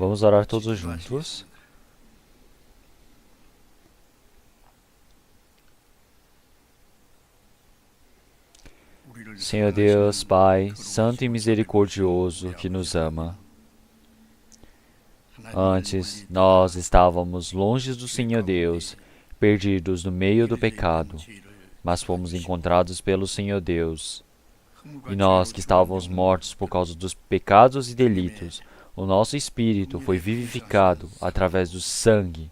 Vamos orar todos juntos. Senhor Deus, Pai, Santo e Misericordioso, que nos ama. Antes, nós estávamos longe do Senhor Deus, perdidos no meio do pecado, mas fomos encontrados pelo Senhor Deus. E nós que estávamos mortos por causa dos pecados e delitos, o nosso espírito foi vivificado através do sangue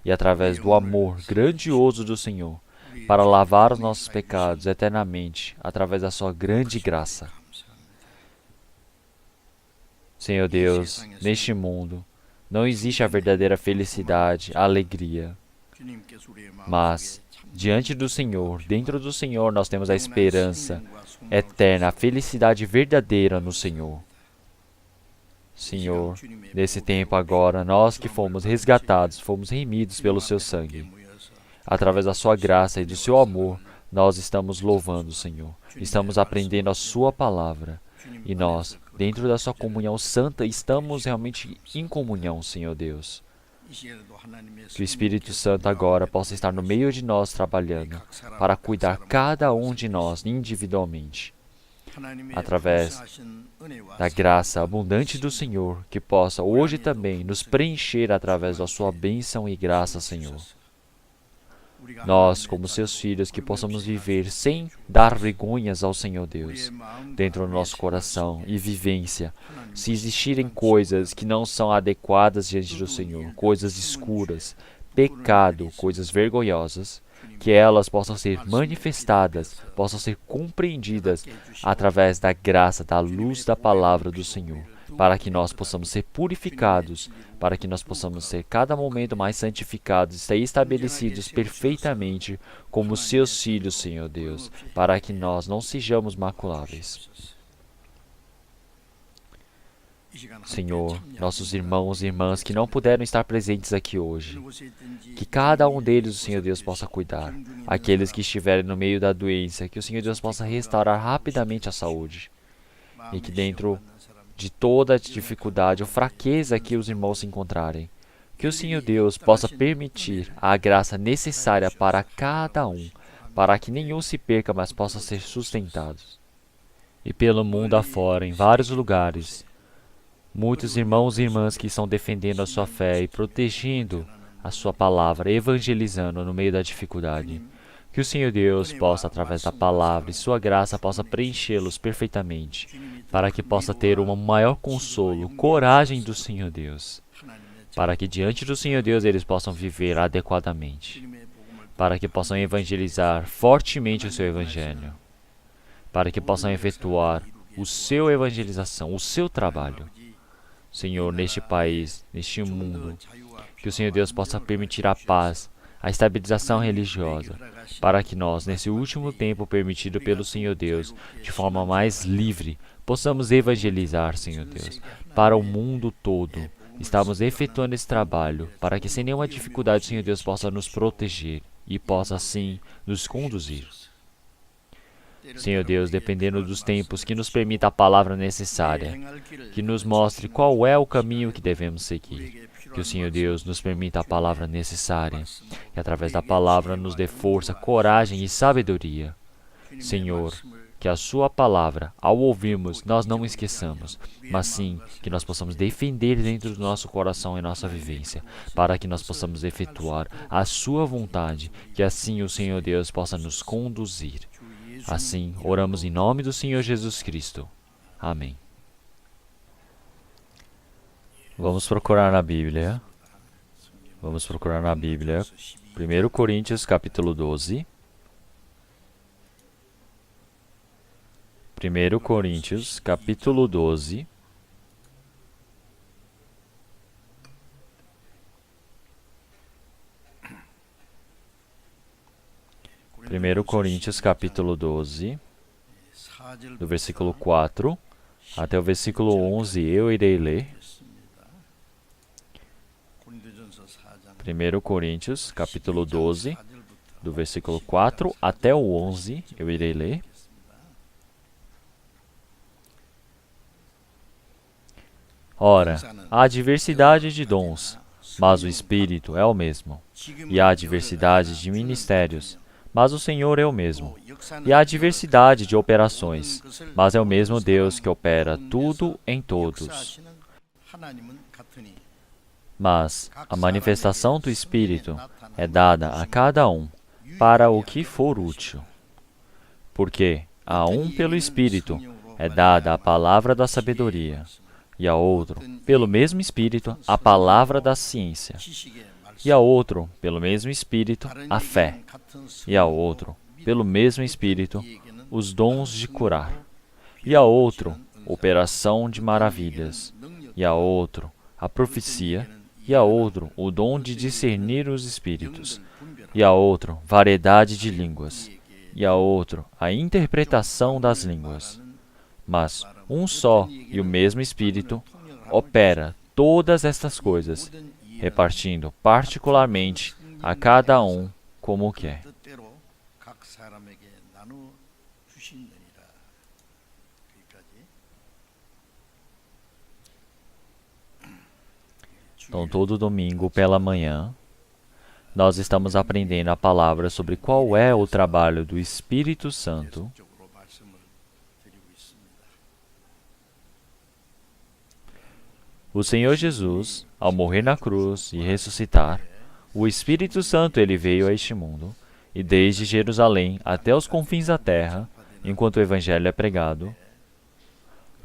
e através do amor grandioso do Senhor, para lavar os nossos pecados eternamente, através da sua grande graça. Senhor Deus, neste mundo, não existe a verdadeira felicidade, a alegria. Mas, diante do Senhor, dentro do Senhor, nós temos a esperança eterna, a felicidade verdadeira no Senhor. Senhor, nesse tempo agora, nós que fomos resgatados, fomos remidos pelo seu sangue. Através da sua graça e do seu amor, nós estamos louvando o Senhor. Estamos aprendendo a sua palavra. E nós, dentro da sua comunhão santa, estamos realmente em comunhão, Senhor Deus. Que o Espírito Santo agora possa estar no meio de nós trabalhando para cuidar cada um de nós individualmente. Através da graça abundante do Senhor, que possa hoje também nos preencher através da sua bênção e graça, Senhor. Nós, como seus filhos, que possamos viver sem dar vergonhas ao Senhor Deus, dentro do nosso coração e vivência. Se existirem coisas que não são adequadas diante do Senhor, coisas escuras, pecado, coisas vergonhosas, que elas possam ser manifestadas, possam ser compreendidas através da graça, da luz da palavra do Senhor, para que nós possamos ser purificados, para que nós possamos ser cada momento mais santificados e estabelecidos perfeitamente como seus filhos, Senhor Deus, para que nós não sejamos maculáveis. Senhor, nossos irmãos e irmãs que não puderam estar presentes aqui hoje, que cada um deles o Senhor Deus possa cuidar. Aqueles que estiverem no meio da doença, que o Senhor Deus possa restaurar rapidamente a saúde. E que dentro de toda a dificuldade ou fraqueza que os irmãos se encontrarem, que o Senhor Deus possa permitir a graça necessária para cada um, para que nenhum se perca, mas possa ser sustentado. E pelo mundo afora, em vários lugares, muitos irmãos e irmãs que estão defendendo a sua fé e protegendo a sua palavra, evangelizando no meio da dificuldade. Que o Senhor Deus possa, através da palavra e sua graça, possa preenchê-los perfeitamente, para que possa ter um maior consolo, coragem do Senhor Deus, para que diante do Senhor Deus eles possam viver adequadamente, para que possam evangelizar fortemente o seu evangelho, para que possam efetuar o seu evangelização, o seu trabalho. Senhor, neste país, neste mundo, que o Senhor Deus possa permitir a paz, a estabilização religiosa, para que nós, nesse último tempo permitido pelo Senhor Deus, de forma mais livre, possamos evangelizar, Senhor Deus, para o mundo todo. Estamos efetuando esse trabalho para que sem nenhuma dificuldade o Senhor Deus possa nos proteger e possa assim nos conduzir. Senhor Deus, dependendo dos tempos, que nos permita a palavra necessária, que nos mostre qual é o caminho que devemos seguir. Que o Senhor Deus nos permita a palavra necessária, que através da palavra nos dê força, coragem e sabedoria. Senhor, que a sua palavra, ao ouvirmos, nós não esqueçamos, mas sim que nós possamos defender dentro do nosso coração e nossa vivência, para que nós possamos efetuar a sua vontade, que assim o Senhor Deus possa nos conduzir. Assim, oramos em nome do Senhor Jesus Cristo. Amém. Vamos procurar na Bíblia. Vamos procurar na Bíblia. 1 Coríntios, capítulo 12. 1 Coríntios, capítulo 12. Primeiro Coríntios, capítulo 12, do versículo 4 até o versículo 11, eu irei ler. 1 Coríntios, capítulo 12, do versículo 4 até o 11, eu irei ler. Ora, há diversidade de dons, mas o Espírito é o mesmo. E há diversidade de ministérios, mas o Senhor é o mesmo. E há diversidade de operações, mas é o mesmo Deus que opera tudo em todos. Mas a manifestação do Espírito é dada a cada um para o que for útil. Porque a um pelo Espírito é dada a palavra da sabedoria, e a outro, pelo mesmo Espírito, a palavra da ciência, e a outro, pelo mesmo Espírito, a fé, e a outro, pelo mesmo Espírito, os dons de curar, e a outro, operação de maravilhas, e a outro, a profecia, e a outro, o dom de discernir os espíritos, e a outro, variedade de línguas, e a outro, a interpretação das línguas. Mas um só e o mesmo Espírito opera todas estas coisas, repartindo particularmente a cada um como quer. Então, todo domingo pela manhã, nós estamos aprendendo a palavra sobre qual é o trabalho do Espírito Santo. O Senhor Jesus, ao morrer na cruz e ressuscitar, o Espírito Santo ele veio a este mundo, e desde Jerusalém até os confins da terra, enquanto o Evangelho é pregado,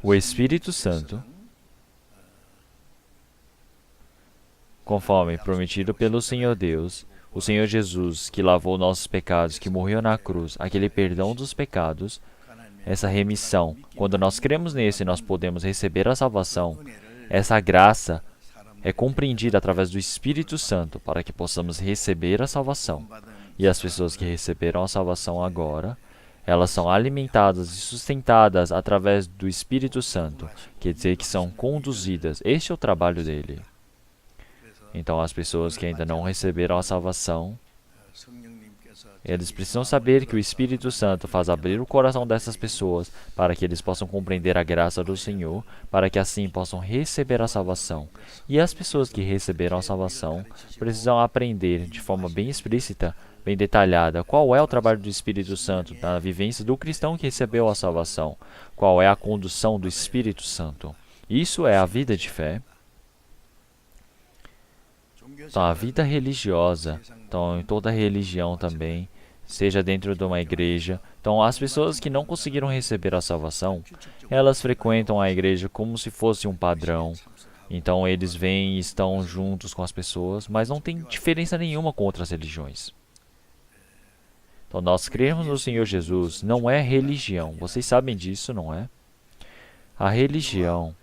o Espírito Santo, conforme prometido pelo Senhor Deus, o Senhor Jesus, que lavou nossos pecados, que morreu na cruz, aquele perdão dos pecados, essa remissão, quando nós cremos nesse, nós podemos receber a salvação. Essa graça é compreendida através do Espírito Santo para que possamos receber a salvação. E as pessoas que receberam a salvação agora, elas são alimentadas e sustentadas através do Espírito Santo, quer dizer que são conduzidas. Este é o trabalho dele. Então, as pessoas que ainda não receberam a salvação, eles precisam saber que o Espírito Santo faz abrir o coração dessas pessoas para que eles possam compreender a graça do Senhor, para que assim possam receber a salvação. E as pessoas que receberam a salvação precisam aprender de forma bem explícita, bem detalhada, qual é o trabalho do Espírito Santo na vivência do cristão que recebeu a salvação, qual é a condução do Espírito Santo. Isso é a vida de fé. Então, a vida religiosa, então, em toda religião também, seja dentro de uma igreja. Então, as pessoas que não conseguiram receber a salvação, elas frequentam a igreja como se fosse um padrão. Então, eles vêm e estão juntos com as pessoas, mas não tem diferença nenhuma com outras religiões. Então, nós crermos no Senhor Jesus não é religião. Vocês sabem disso, não é? A religião,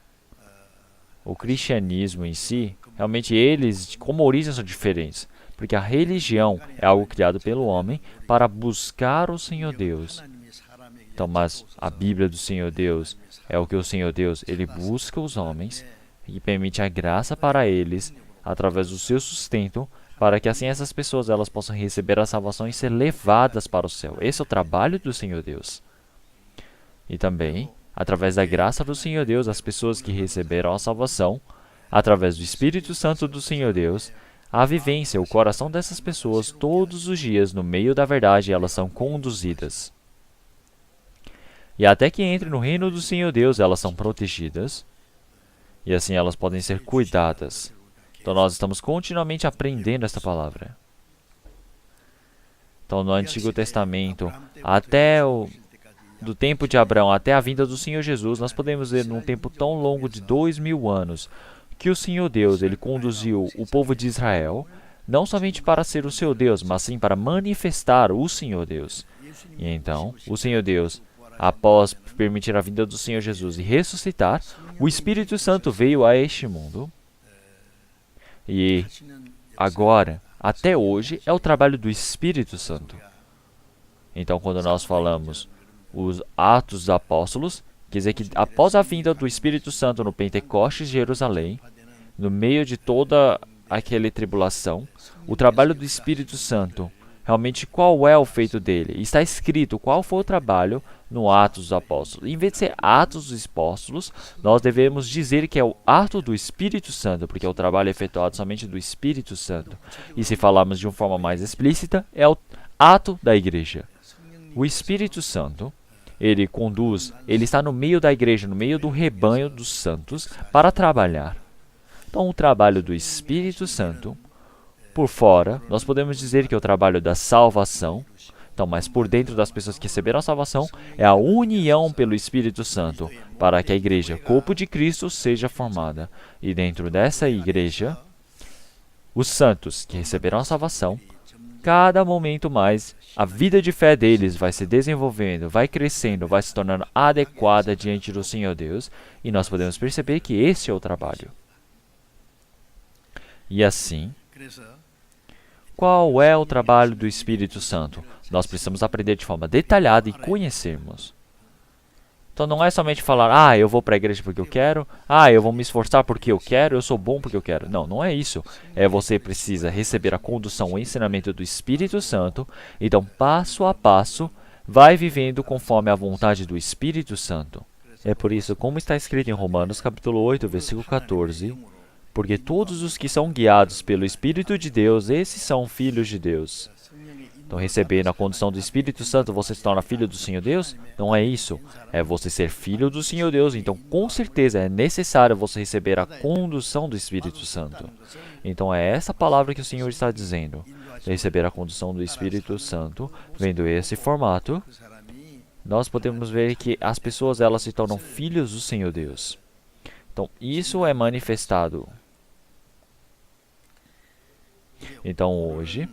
o cristianismo em si, realmente eles, como origem, são diferentes. Porque a religião é algo criado pelo homem para buscar o Senhor Deus. Então, mas a Bíblia do Senhor Deus é o que o Senhor Deus, ele busca os homens e permite a graça para eles, através do seu sustento, para que assim essas pessoas elas possam receber a salvação e ser levadas para o céu. Esse é o trabalho do Senhor Deus. E também, através da graça do Senhor Deus, as pessoas que receberam a salvação, através do Espírito Santo do Senhor Deus, a vivência, o coração dessas pessoas, todos os dias, no meio da verdade, elas são conduzidas. E até que entrem no reino do Senhor Deus, elas são protegidas. E assim elas podem ser cuidadas. Então nós estamos continuamente aprendendo esta palavra. Então no Antigo Testamento, do tempo de Abraão até a vinda do Senhor Jesus, nós podemos ver num tempo tão longo de 2000 anos, que o Senhor Deus, ele conduziu o povo de Israel, não somente para ser o seu Deus, mas sim para manifestar o Senhor Deus. E então, o Senhor Deus, após permitir a vinda do Senhor Jesus e ressuscitar, o Espírito Santo veio a este mundo. E agora, até hoje, é o trabalho do Espírito Santo. Então, quando nós falamos os Atos dos Apóstolos, quer dizer que após a vinda do Espírito Santo no Pentecostes de Jerusalém, no meio de toda aquela tribulação, o trabalho do Espírito Santo realmente qual é o feito dele. Está escrito qual foi o trabalho no Atos dos Apóstolos. Em vez de ser Atos dos Apóstolos, nós devemos dizer que é o ato do Espírito Santo, porque é o trabalho efetuado somente do Espírito Santo. E se falarmos de uma forma mais explícita, é o ato da igreja. O Espírito Santo, ele conduz, ele está no meio da igreja, no meio do rebanho dos santos, para trabalhar. Então, o trabalho do Espírito Santo, por fora, nós podemos dizer que é o trabalho da salvação. Então, mas por dentro das pessoas que receberam a salvação, é a união pelo Espírito Santo, para que a igreja, corpo de Cristo, seja formada. E dentro dessa igreja, os santos que receberam a salvação, cada momento mais, a vida de fé deles vai se desenvolvendo, vai crescendo, vai se tornando adequada diante do Senhor Deus, e nós podemos perceber que esse é o trabalho. E assim, qual é o trabalho do Espírito Santo? Nós precisamos aprender de forma detalhada e conhecermos. Então não é somente falar, eu vou para a igreja porque eu quero, eu vou me esforçar porque eu quero, eu sou bom porque eu quero. Não, não é isso. Você precisa receber a condução, o ensinamento do Espírito Santo, então passo a passo, vai vivendo conforme a vontade do Espírito Santo. É por isso, como está escrito em Romanos capítulo 8, versículo 14, porque todos os que são guiados pelo Espírito de Deus, esses são filhos de Deus. Então, recebendo a condição do Espírito Santo, você se torna filho do Senhor Deus? Não é isso. É você ser filho do Senhor Deus. Então, com certeza, é necessário você receber a condução do Espírito Santo. Então, é essa palavra que o Senhor está dizendo. Receber a condução do Espírito Santo, vendo esse formato, nós podemos ver que as pessoas elas se tornam filhos do Senhor Deus. Então, isso é manifestado. Então, hoje,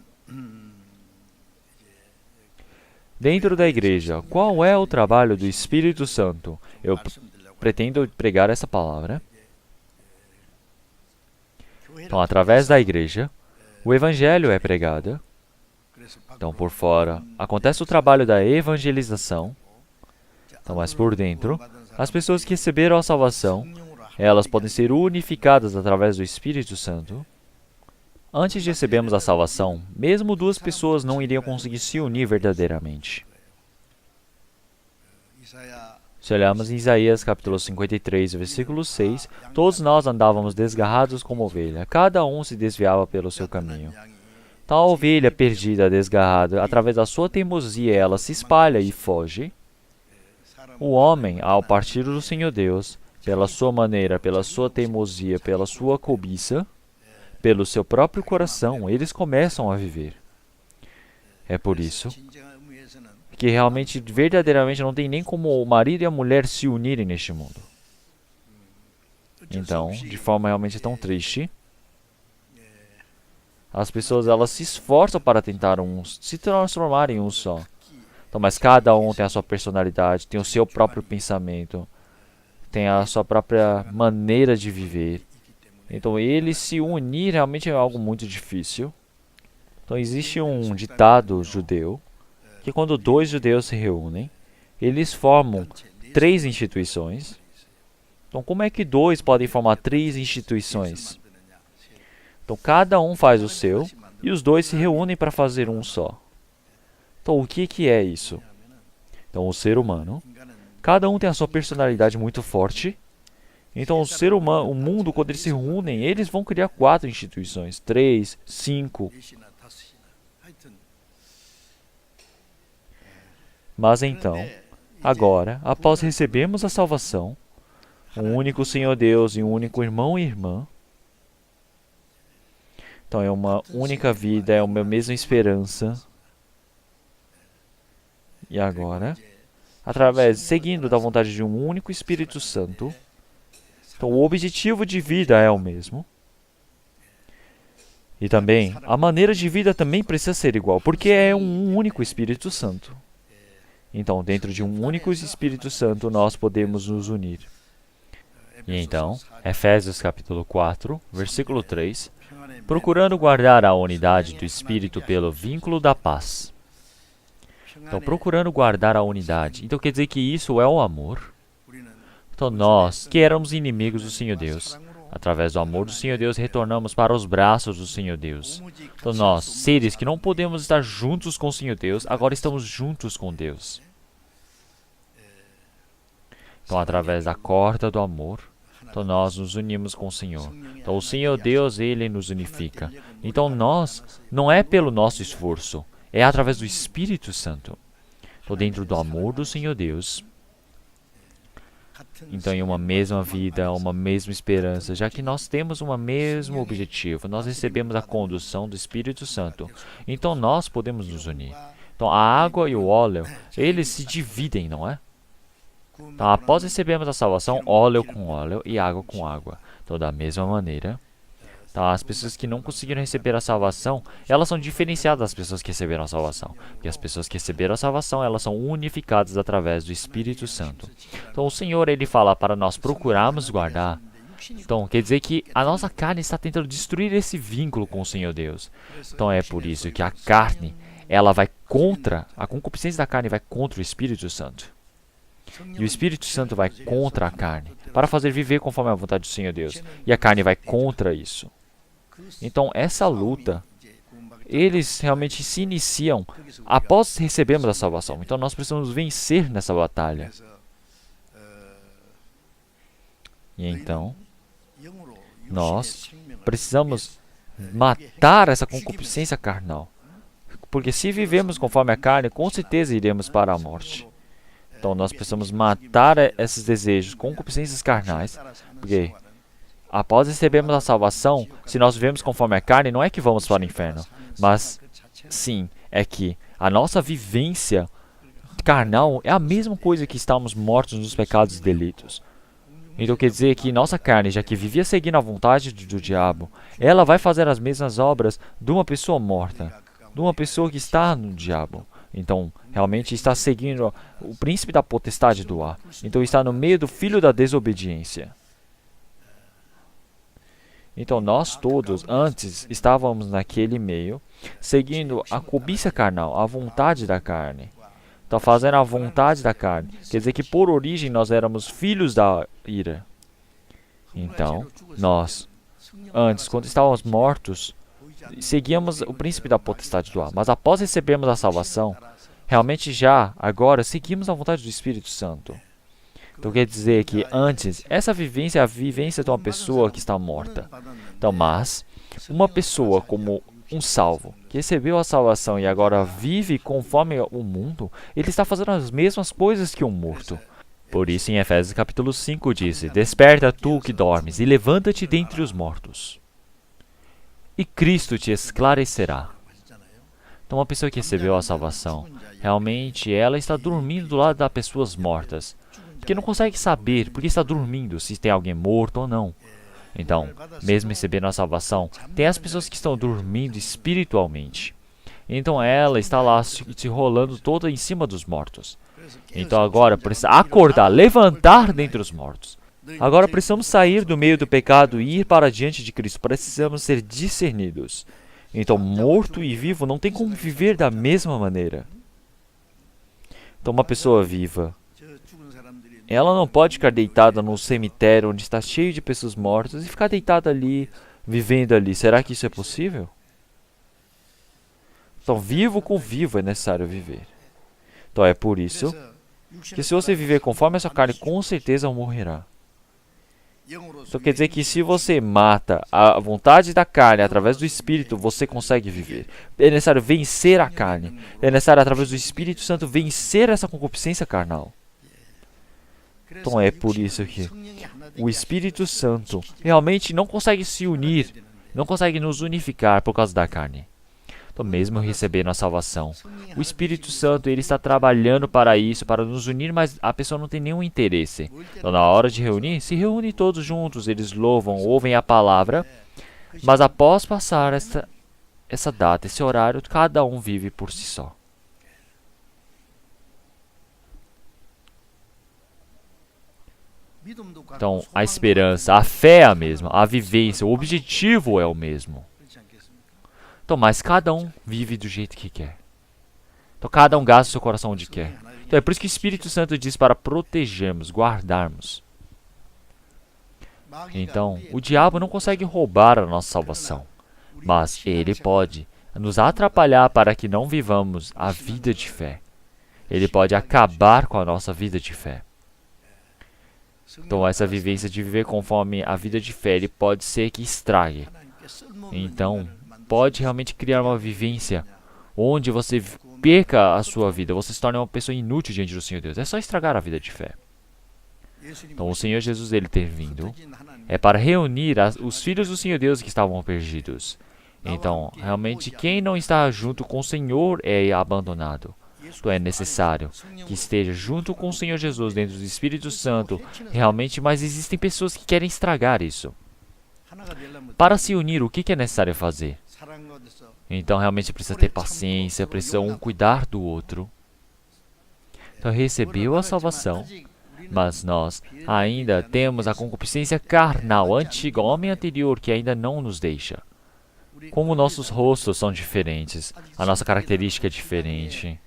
dentro da igreja, qual é o trabalho do Espírito Santo? Eu pretendo pregar essa palavra. Então, através da igreja, o Evangelho é pregado. Então, por fora, acontece o trabalho da evangelização. Então, mas por dentro, as pessoas que receberam a salvação, elas podem ser unificadas através do Espírito Santo. Antes de recebermos a salvação, mesmo duas pessoas não iriam conseguir se unir verdadeiramente. Se olharmos em Isaías capítulo 53, versículo 6, todos nós andávamos desgarrados como ovelha, cada um se desviava pelo seu caminho. Tal ovelha perdida, desgarrada, através da sua teimosia, ela se espalha e foge. O homem, ao partir do Senhor Deus, pela sua maneira, pela sua teimosia, pela sua cobiça, pelo seu próprio coração, eles começam a viver. É por isso que realmente, verdadeiramente, não tem nem como o marido e a mulher se unirem neste mundo. Então, de forma realmente tão triste, as pessoas elas se esforçam para tentar se transformar em um só. Então, mas cada um tem a sua personalidade, tem o seu próprio pensamento, tem a sua própria maneira de viver. Então, eles se unir realmente é algo muito difícil. Então, existe um ditado judeu que quando dois judeus se reúnem, eles formam 3 instituições. Então, como é que 2 podem formar 3 instituições? Então, cada um faz o seu e os 2 se reúnem para fazer um só. Então, o que é isso? Então, o ser humano, cada um tem a sua personalidade muito forte. Então, o ser humano, o mundo, quando eles se reúnem, eles vão criar 4 instituições, 3, 5. Mas então, agora, após recebermos a salvação, um único Senhor Deus e um único irmão e irmã, então é uma única vida, é uma mesma esperança. E agora, seguindo da vontade de um único Espírito Santo, então o objetivo de vida é o mesmo. E também, a maneira de vida também precisa ser igual, porque é um único Espírito Santo. Então, dentro de um único Espírito Santo, nós podemos nos unir. E então, Efésios capítulo 4, versículo 3, procurando guardar a unidade do Espírito pelo vínculo da paz. Então, procurando guardar a unidade. Então, quer dizer que isso é o amor. Então, nós, que éramos inimigos do Senhor Deus, Através do amor do Senhor Deus, retornamos para os braços do Senhor Deus. Então nós, seres que não podemos estar juntos com o Senhor Deus, agora estamos juntos com Deus. Então, através da corda do amor, então nós nos unimos com o Senhor. Então o Senhor Deus, Ele nos unifica. Então nós, não é pelo nosso esforço, é através do Espírito Santo. Então, dentro do amor do Senhor Deus, então em uma mesma vida, uma mesma esperança, já que nós temos um mesmo objetivo, nós recebemos a condução do Espírito Santo, então nós podemos nos unir. Então a água e o óleo, eles se dividem, não é? Então após recebermos a salvação, óleo com óleo e água com água. Então da mesma maneira, então, as pessoas que não conseguiram receber a salvação, elas são diferenciadas das pessoas que receberam a salvação. Porque as pessoas que receberam a salvação, elas são unificadas através do Espírito Santo. Então, o Senhor, Ele fala para nós procurarmos guardar. Então, quer dizer que a nossa carne está tentando destruir esse vínculo com o Senhor Deus. Então, é por isso que a carne, ela vai contra, a concupiscência da carne vai contra o Espírito Santo. E o Espírito Santo vai contra a carne, para fazer viver conforme a vontade do Senhor Deus. E a carne vai contra isso. Então, essa luta, eles realmente se iniciam após recebermos a salvação. Então, nós precisamos vencer nessa batalha. E então, nós precisamos matar essa concupiscência carnal. Porque se vivemos conforme a carne, com certeza iremos para a morte. Então, nós precisamos matar esses desejos, concupiscências carnais, porque após recebermos a salvação, se nós vivemos conforme a carne, não é que vamos para o inferno, mas sim, é que a nossa vivência carnal é a mesma coisa que estamos mortos nos pecados e delitos. Então quer dizer que nossa carne, já que vivia seguindo a vontade do diabo, ela vai fazer as mesmas obras de uma pessoa morta, de uma pessoa que está no diabo. Então, realmente está seguindo o príncipe da potestade do ar. Então está no meio do filho da desobediência. Então, nós todos, antes, estávamos naquele meio, seguindo a cobiça carnal, a vontade da carne. Então, fazendo a vontade da carne. Quer dizer que, por origem, nós éramos filhos da ira. Então, nós, antes, quando estávamos mortos, seguíamos o príncipe da potestade do ar. Mas, após recebermos a salvação, realmente já, agora, seguimos a vontade do Espírito Santo. Então quer dizer que antes, essa vivência é a vivência de uma pessoa que está morta. Então, mas, uma pessoa como um salvo, que recebeu a salvação e agora vive conforme o mundo, ele está fazendo as mesmas coisas que um morto. Por isso, em Efésios capítulo 5 diz: Desperta tu que dormes e levanta-te dentre os mortos, e Cristo te esclarecerá. Então, uma pessoa que recebeu a salvação, realmente ela está dormindo do lado das pessoas mortas. Porque não consegue saber, porque está dormindo, se tem alguém morto ou não. Então, mesmo recebendo a salvação, tem as pessoas que estão dormindo espiritualmente. Então ela está lá se rolando toda em cima dos mortos. Então agora precisa acordar, levantar dentre os mortos. Agora precisamos sair do meio do pecado e ir para diante de Cristo. Precisamos ser discernidos. Então morto e vivo não tem como viver da mesma maneira. Então uma pessoa viva, ela não pode ficar deitada num cemitério onde está cheio de pessoas mortas e ficar deitada ali, vivendo ali. Será que isso é possível? Então, vivo com vivo é necessário viver. Então, é por isso que se você viver conforme a sua carne, com certeza morrerá. Então, quer dizer que se você mata a vontade da carne através do Espírito, você consegue viver. É necessário vencer a carne. É necessário, através do Espírito Santo, vencer essa concupiscência carnal. Então é por isso que o Espírito Santo realmente não consegue se unir, não consegue nos unificar por causa da carne. Então, mesmo recebendo a salvação, o Espírito Santo ele está trabalhando para isso, para nos unir, mas a pessoa não tem nenhum interesse. Então, na hora de reunir, se reúnem todos juntos, eles louvam, ouvem a palavra, mas após passar essa data, esse horário, cada um vive por si só. Então, a esperança, a fé é a mesma, a vivência, o objetivo é o mesmo. Então, mas cada um vive do jeito que quer. Então, cada um gasta o seu coração onde quer. Então, é por isso que o Espírito Santo diz para protegermos, guardarmos. Então, o diabo não consegue roubar a nossa salvação, mas ele pode nos atrapalhar para que não vivamos a vida de fé. Ele pode acabar com a nossa vida de fé. Então, essa vivência de viver conforme a vida de fé, ele pode ser que estrague. Então, pode realmente criar uma vivência onde você perca a sua vida, você se torna uma pessoa inútil diante do Senhor Deus. É só estragar a vida de fé. Então, o Senhor Jesus, ele ter vindo, é para reunir os filhos do Senhor Deus que estavam perdidos. Então, realmente, quem não está junto com o Senhor é abandonado. Então, é necessário que esteja junto com o Senhor Jesus dentro do Espírito Santo, realmente, mas existem pessoas que querem estragar isso. Para se unir, o que é necessário fazer? Então, realmente, precisa ter paciência, precisa um cuidar do outro. Então, recebeu a salvação, mas nós ainda temos a concupiscência carnal, antiga, o homem anterior, que ainda não nos deixa. Como nossos rostos são diferentes, a nossa característica é diferente.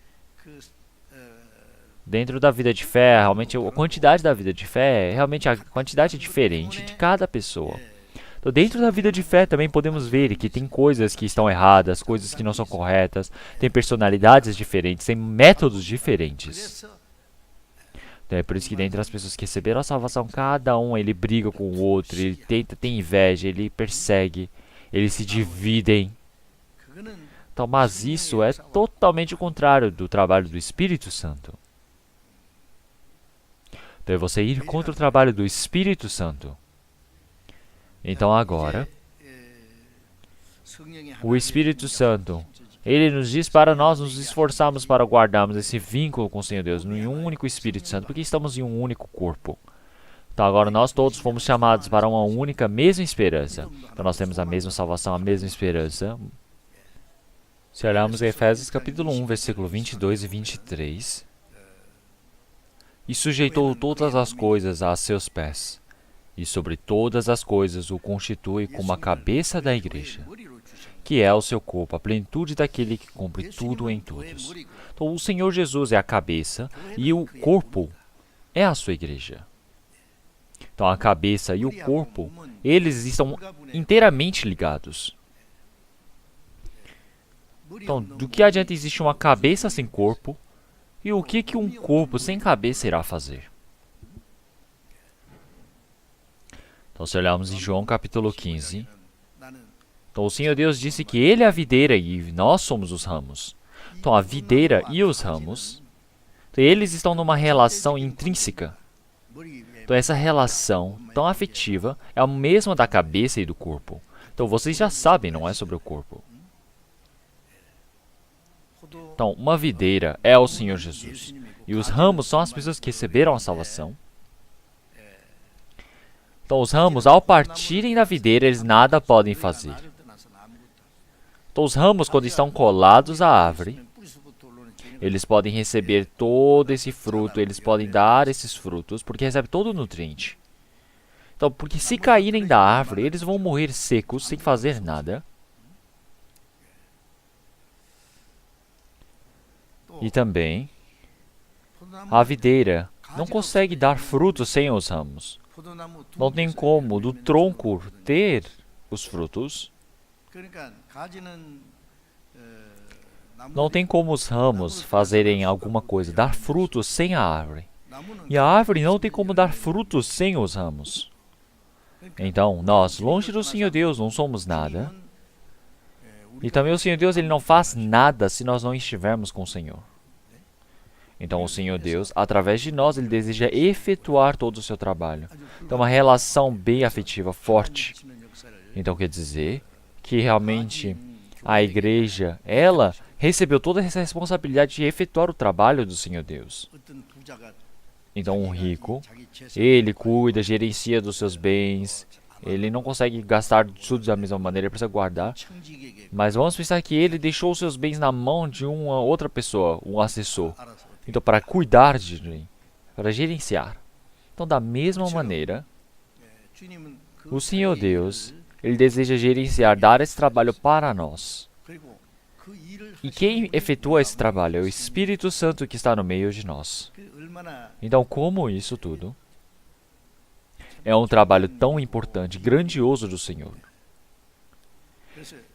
Dentro da vida de fé, realmente, a quantidade da vida de fé, realmente a quantidade é diferente de cada pessoa. Então, dentro da vida de fé também podemos ver que tem coisas que estão erradas, coisas que não são corretas, tem personalidades diferentes, tem métodos diferentes. Então, é por isso que dentro das pessoas que receberam a salvação, cada um ele briga com o outro, ele tem inveja, ele persegue, eles se dividem. Então, mas isso é totalmente o contrário do trabalho do Espírito Santo. Então, é você ir contra o trabalho do Espírito Santo. Então, agora, o Espírito Santo, ele nos diz para nós nos esforçarmos para guardarmos esse vínculo com o Senhor Deus, em um único Espírito Santo, porque estamos em um único corpo. Então, agora nós todos fomos chamados para uma única, mesma esperança. Então, nós temos a mesma salvação, a mesma esperança. Se olharmos em Efésios capítulo 1, versículo 22 e 23, e sujeitou todas as coisas a seus pés, e sobre todas as coisas o constitui como a cabeça da igreja, que é o seu corpo, a plenitude daquele que cumpre tudo em todos. Então, o Senhor Jesus é a cabeça e o corpo é a sua igreja. Então, a cabeça e o corpo, eles estão inteiramente ligados. Então, do que adianta existir uma cabeça sem corpo e o que um corpo sem cabeça irá fazer? Então, se olharmos em João capítulo 15, então o Senhor Deus disse que Ele é a videira e nós somos os ramos. Então, a videira e os ramos, então, eles estão numa relação intrínseca. Então, essa relação tão afetiva é a mesma da cabeça e do corpo. Então, vocês já sabem, não é sobre o corpo. Então, uma videira é o Senhor Jesus. E os ramos são as pessoas que receberam a salvação. Então, os ramos, ao partirem da videira, eles nada podem fazer. Então, os ramos, quando estão colados à árvore, eles podem receber todo esse fruto, eles podem dar esses frutos, porque recebem todo o nutriente. Então, porque se caírem da árvore, eles vão morrer secos, sem fazer nada. E também, a videira não consegue dar frutos sem os ramos. Não tem como do tronco ter os frutos. Não tem como os ramos fazerem alguma coisa, dar frutos sem a árvore. E a árvore não tem como dar frutos sem os ramos. Então, nós, longe do Senhor Deus, não somos nada. E também o Senhor Deus, Ele não faz nada se nós não estivermos com o Senhor. Então, o Senhor Deus, através de nós, Ele deseja efetuar todo o seu trabalho. Então, uma relação bem afetiva, forte. Então, quer dizer que realmente a igreja, ela recebeu toda essa responsabilidade de efetuar o trabalho do Senhor Deus. Então, um rico, ele cuida, gerencia dos seus bens, ele não consegue gastar tudo da mesma maneira, ele precisa guardar. Mas vamos pensar que ele deixou os seus bens na mão de uma outra pessoa, um assessor. Então, para cuidar de mim, para gerenciar. Então, da mesma maneira, o Senhor Deus, Ele deseja gerenciar, dar esse trabalho para nós. E quem efetua esse trabalho é o Espírito Santo que está no meio de nós. Então, como isso tudo É um trabalho tão importante, grandioso do Senhor.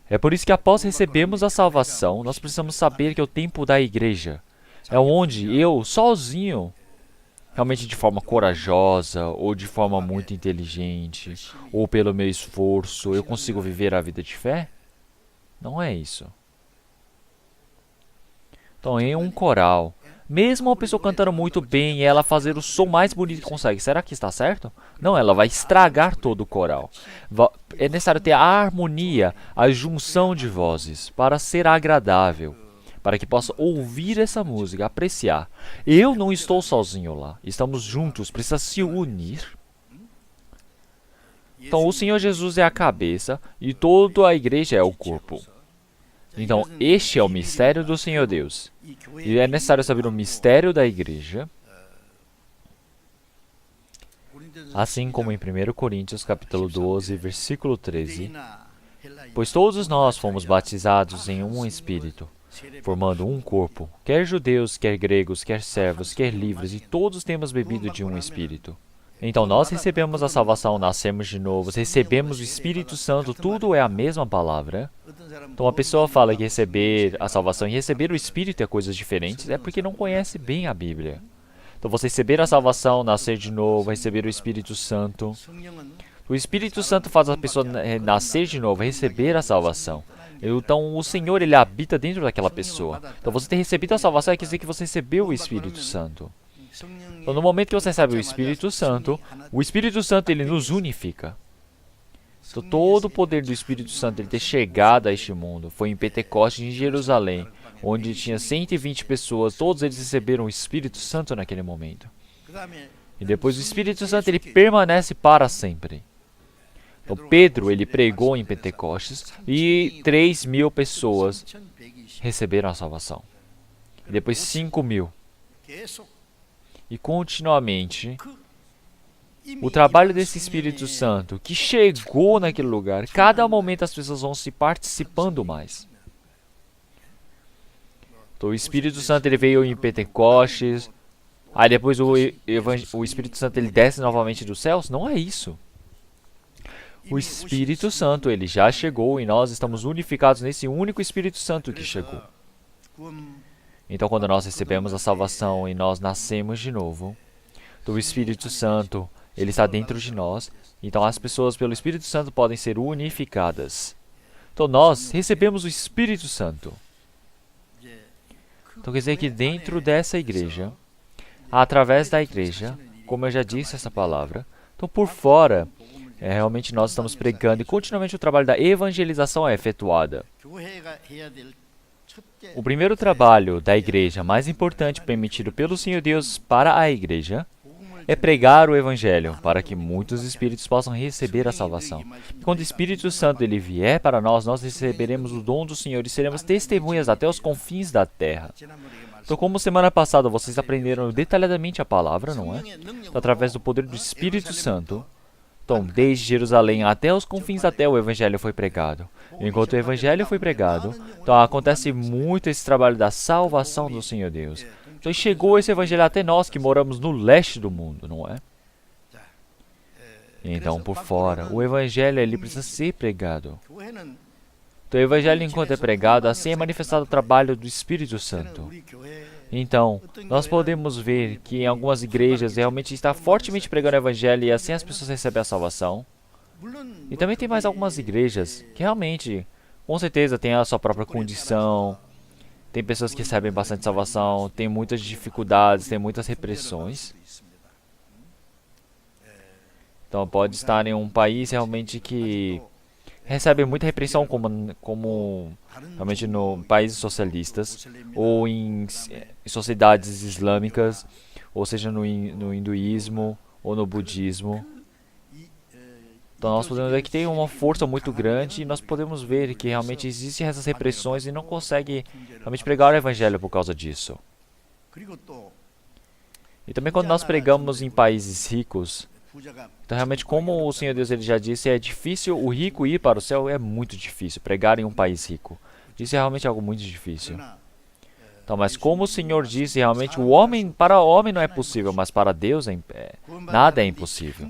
É por isso que após recebermos a salvação, nós precisamos saber que é o tempo da igreja. É onde eu, sozinho, realmente de forma corajosa, ou de forma muito inteligente, ou pelo meu esforço, eu consigo viver a vida de fé? Não é isso. Então, em um coral, mesmo uma pessoa cantando muito bem e ela fazer o som mais bonito que consegue, será que está certo? Não, ela vai estragar todo o coral. É necessário ter a harmonia, a junção de vozes, para ser agradável, para que possa ouvir essa música, apreciar. Eu não estou sozinho lá, estamos juntos, precisa se unir. Então, o Senhor Jesus é a cabeça e toda a igreja é o corpo. Então, este é o mistério do Senhor Deus. E é necessário saber o mistério da igreja, assim como em 1 Coríntios capítulo 12, versículo 13. Pois todos nós fomos batizados em um Espírito, formando um corpo, quer judeus, quer gregos, quer servos, quer livres, e todos temos bebido de um Espírito. Então, nós recebemos a salvação, nascemos de novo, recebemos o Espírito Santo, tudo é a mesma palavra. Então, a pessoa fala que receber a salvação e receber o Espírito é coisas diferentes, é porque não conhece bem a Bíblia. Então, você receber a salvação, nascer de novo, receber o Espírito Santo. O Espírito Santo faz a pessoa nascer de novo, receber a salvação. Então, o Senhor, Ele habita dentro daquela pessoa. Então, você ter recebido a salvação quer dizer que você recebeu o Espírito Santo. Então, no momento que você recebe o Espírito Santo, Ele nos unifica. Então, todo o poder do Espírito Santo, ele ter chegado a este mundo, foi em Pentecostes, em Jerusalém, onde tinha 120 pessoas, todos eles receberam o Espírito Santo naquele momento. E depois o Espírito Santo, ele permanece para sempre. Então, Pedro, ele pregou em Pentecostes e 3.000 pessoas receberam a salvação. E depois 5.000. E continuamente, o trabalho desse Espírito Santo que chegou naquele lugar, cada momento as pessoas vão se participando mais. Então, o Espírito Santo ele veio em Pentecostes, aí depois o Espírito Santo ele desce novamente dos céus? Não é isso. O Espírito Santo ele já chegou e nós estamos unificados nesse único Espírito Santo que chegou. Então, quando nós recebemos a salvação e nós nascemos de novo, o Espírito Santo, ele está dentro de nós. Então, as pessoas pelo Espírito Santo podem ser unificadas. Então, nós recebemos o Espírito Santo. Então, quer dizer que dentro dessa igreja, através da igreja, como eu já disse essa palavra, então, por fora, realmente nós estamos pregando e continuamente o trabalho da evangelização é efetuada. O primeiro trabalho da igreja, mais importante permitido pelo Senhor Deus para a igreja, é pregar o Evangelho, para que muitos espíritos possam receber a salvação. Quando o Espírito Santo ele vier para nós, nós receberemos o dom do Senhor e seremos testemunhas até os confins da terra. Então, como semana passada vocês aprenderam detalhadamente a palavra, não é? Então, através do poder do Espírito Santo, então, desde Jerusalém até os confins da terra, o Evangelho foi pregado. Enquanto o Evangelho foi pregado, então acontece muito esse trabalho da salvação do Senhor Deus. Então, chegou esse Evangelho até nós que moramos no leste do mundo, não é? Então, por fora, o Evangelho ele precisa ser pregado. Então, o Evangelho, enquanto é pregado, assim é manifestado o trabalho do Espírito Santo. Então, nós podemos ver que em algumas igrejas realmente está fortemente pregando o Evangelho e assim as pessoas recebem a salvação. E também tem mais algumas igrejas que realmente, com certeza, têm a sua própria condição. Tem pessoas que recebem bastante salvação, tem muitas dificuldades, tem muitas repressões. Então, pode estar em um país realmente que recebe muita repressão, como realmente no países socialistas, ou em sociedades islâmicas, ou seja, no hinduísmo, ou no budismo. Então, nós podemos ver que tem uma força muito grande e nós podemos ver que realmente existem essas repressões e não consegue realmente pregar o Evangelho por causa disso. E também quando nós pregamos em países ricos, então realmente como o Senhor Deus ele já disse, é difícil o rico ir para o céu, é muito difícil pregar em um país rico. Isso é realmente algo muito difícil. Então, mas como o Senhor disse, realmente para o homem não é possível, mas para Deus nada é impossível.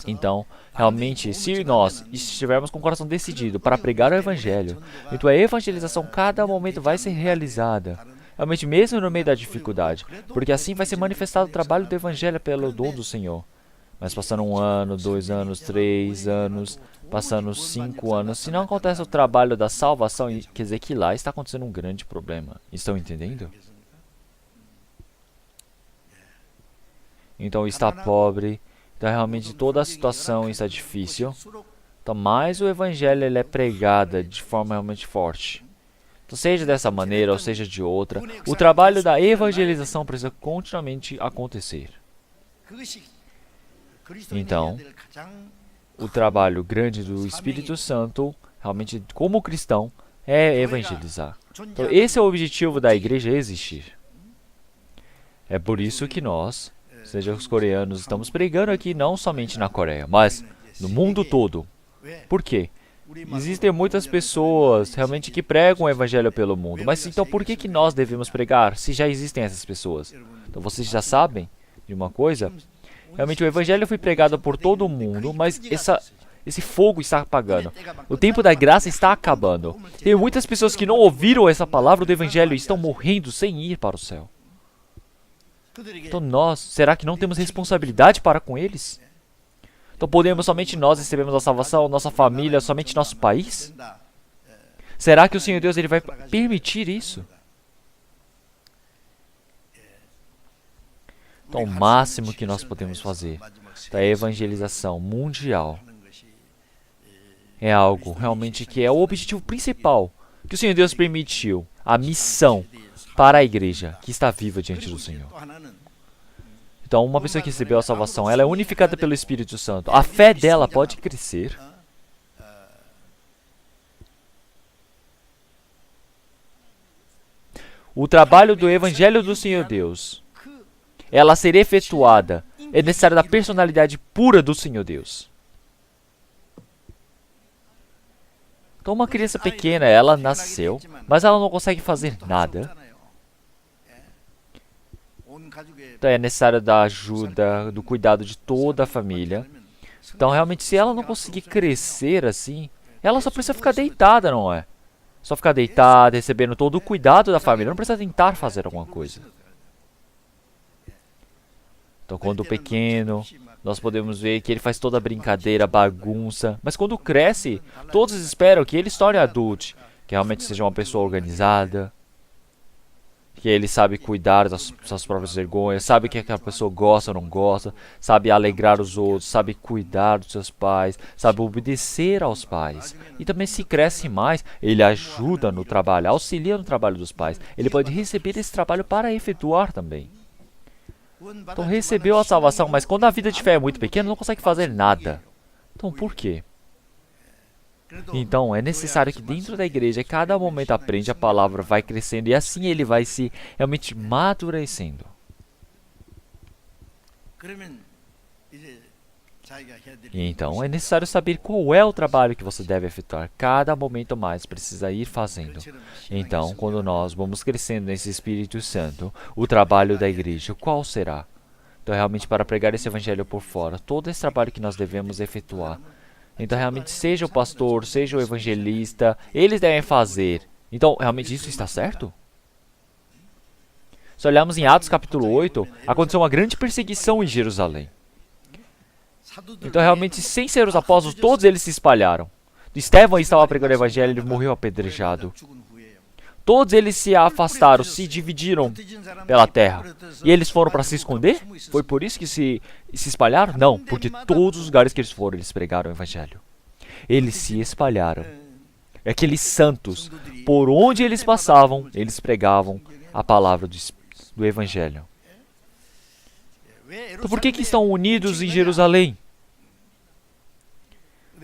Então, realmente, se nós estivermos com o coração decidido para pregar o Evangelho, então a evangelização cada momento vai ser realizada. Realmente, mesmo no meio da dificuldade, porque assim vai ser manifestado o trabalho do Evangelho pelo dom do Senhor. Mas passando 1 ano, 2 anos, 3 anos, passando 5 anos, se não acontece o trabalho da salvação, quer dizer que lá está acontecendo um grande problema. Estão entendendo? Então está pobre, então realmente toda a situação está difícil. Então mais o Evangelho ele é pregado de forma realmente forte. Então, seja dessa maneira ou seja de outra, o trabalho da evangelização precisa continuamente acontecer. Então, o trabalho grande do Espírito Santo, realmente como cristão, é evangelizar. Então, esse é o objetivo da igreja existir. É por isso que nós, seja os coreanos, estamos pregando aqui não somente na Coreia, mas no mundo todo. Por quê? Existem muitas pessoas realmente que pregam o evangelho pelo mundo, mas então por que nós devemos pregar se já existem essas pessoas? Então vocês já sabem de uma coisa? Realmente o evangelho foi pregado por todo o mundo, mas esse fogo está apagando. O tempo da graça está acabando. Tem muitas pessoas que não ouviram essa palavra do evangelho e estão morrendo sem ir para o céu. Então nós, será que não temos responsabilidade para com eles? Então podemos somente nós recebemos a salvação, nossa família, somente nosso país? Será que o Senhor Deus ele vai permitir isso? Então o máximo que nós podemos fazer da evangelização mundial é algo realmente que é o objetivo principal que o Senhor Deus permitiu, a missão para a igreja que está viva diante do Senhor. Então, uma pessoa que recebeu a salvação, ela é unificada pelo Espírito Santo. A fé dela pode crescer. O trabalho do Evangelho do Senhor Deus, ela ser efetuada, é necessário da personalidade pura do Senhor Deus. Então, uma criança pequena, ela nasceu, mas ela não consegue fazer nada. Então é necessário da ajuda, do cuidado de toda a família. Então realmente se ela não conseguir crescer assim, ela só precisa ficar deitada, não é? Só ficar deitada, recebendo todo o cuidado da família, não precisa tentar fazer alguma coisa. Então quando pequeno, nós podemos ver que ele faz toda a brincadeira, bagunça, mas quando cresce, todos esperam que ele se torne adulto, que realmente seja uma pessoa organizada, que ele sabe cuidar das suas próprias vergonhas, sabe o que aquela pessoa gosta ou não gosta, sabe alegrar os outros, sabe cuidar dos seus pais, sabe obedecer aos pais. E também se cresce mais, ele ajuda no trabalho, auxilia no trabalho dos pais. Ele pode receber esse trabalho para efetuar também. Então recebeu a salvação, mas quando a vida de fé é muito pequena, não consegue fazer nada. Então por quê? Então, é necessário que dentro da igreja, cada momento aprende a palavra, vai crescendo e assim ele vai se realmente amadurecendo. E então, é necessário saber qual é o trabalho que você deve efetuar. Cada momento mais precisa ir fazendo. Então, quando nós vamos crescendo nesse Espírito Santo, o trabalho da igreja, qual será? Então, realmente para pregar esse evangelho por fora, todo esse trabalho que nós devemos efetuar. Então, realmente, seja o pastor, seja o evangelista, eles devem fazer. Então, realmente isso está certo? Se olharmos em Atos capítulo 8, aconteceu uma grande perseguição em Jerusalém. Então, realmente, sem ser os apóstolos, todos eles se espalharam. Estevão estava pregando o evangelho, ele morreu apedrejado. Todos eles se afastaram, se dividiram pela terra. E eles foram para se esconder? Foi por isso que se espalharam? Não, porque todos os lugares que eles foram, eles pregaram o evangelho. Eles se espalharam. Aqueles santos, por onde eles passavam, eles pregavam a palavra do evangelho. Então por que estão unidos em Jerusalém?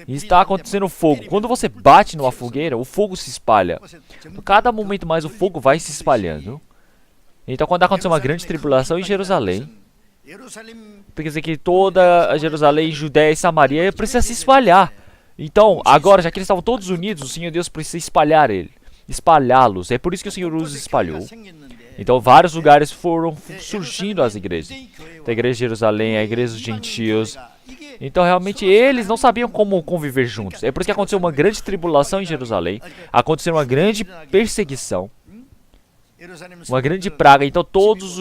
E está acontecendo fogo. Quando você bate numa fogueira, o fogo se espalha. Cada momento mais o fogo vai se espalhando. Então quando aconteceu uma grande tribulação em Jerusalém, quer dizer que toda a Jerusalém, Judéia e Samaria precisa se espalhar. Então agora, já que eles estavam todos unidos, o Senhor Deus precisa espalhá-los. É por isso que o Senhor os espalhou. Então vários lugares foram surgindo as igrejas. A igreja de Jerusalém, a igreja dos gentios, Então, realmente, eles não sabiam como conviver juntos. É por isso que aconteceu uma grande tribulação em Jerusalém. Aconteceu uma grande perseguição. Uma grande praga. Então, todos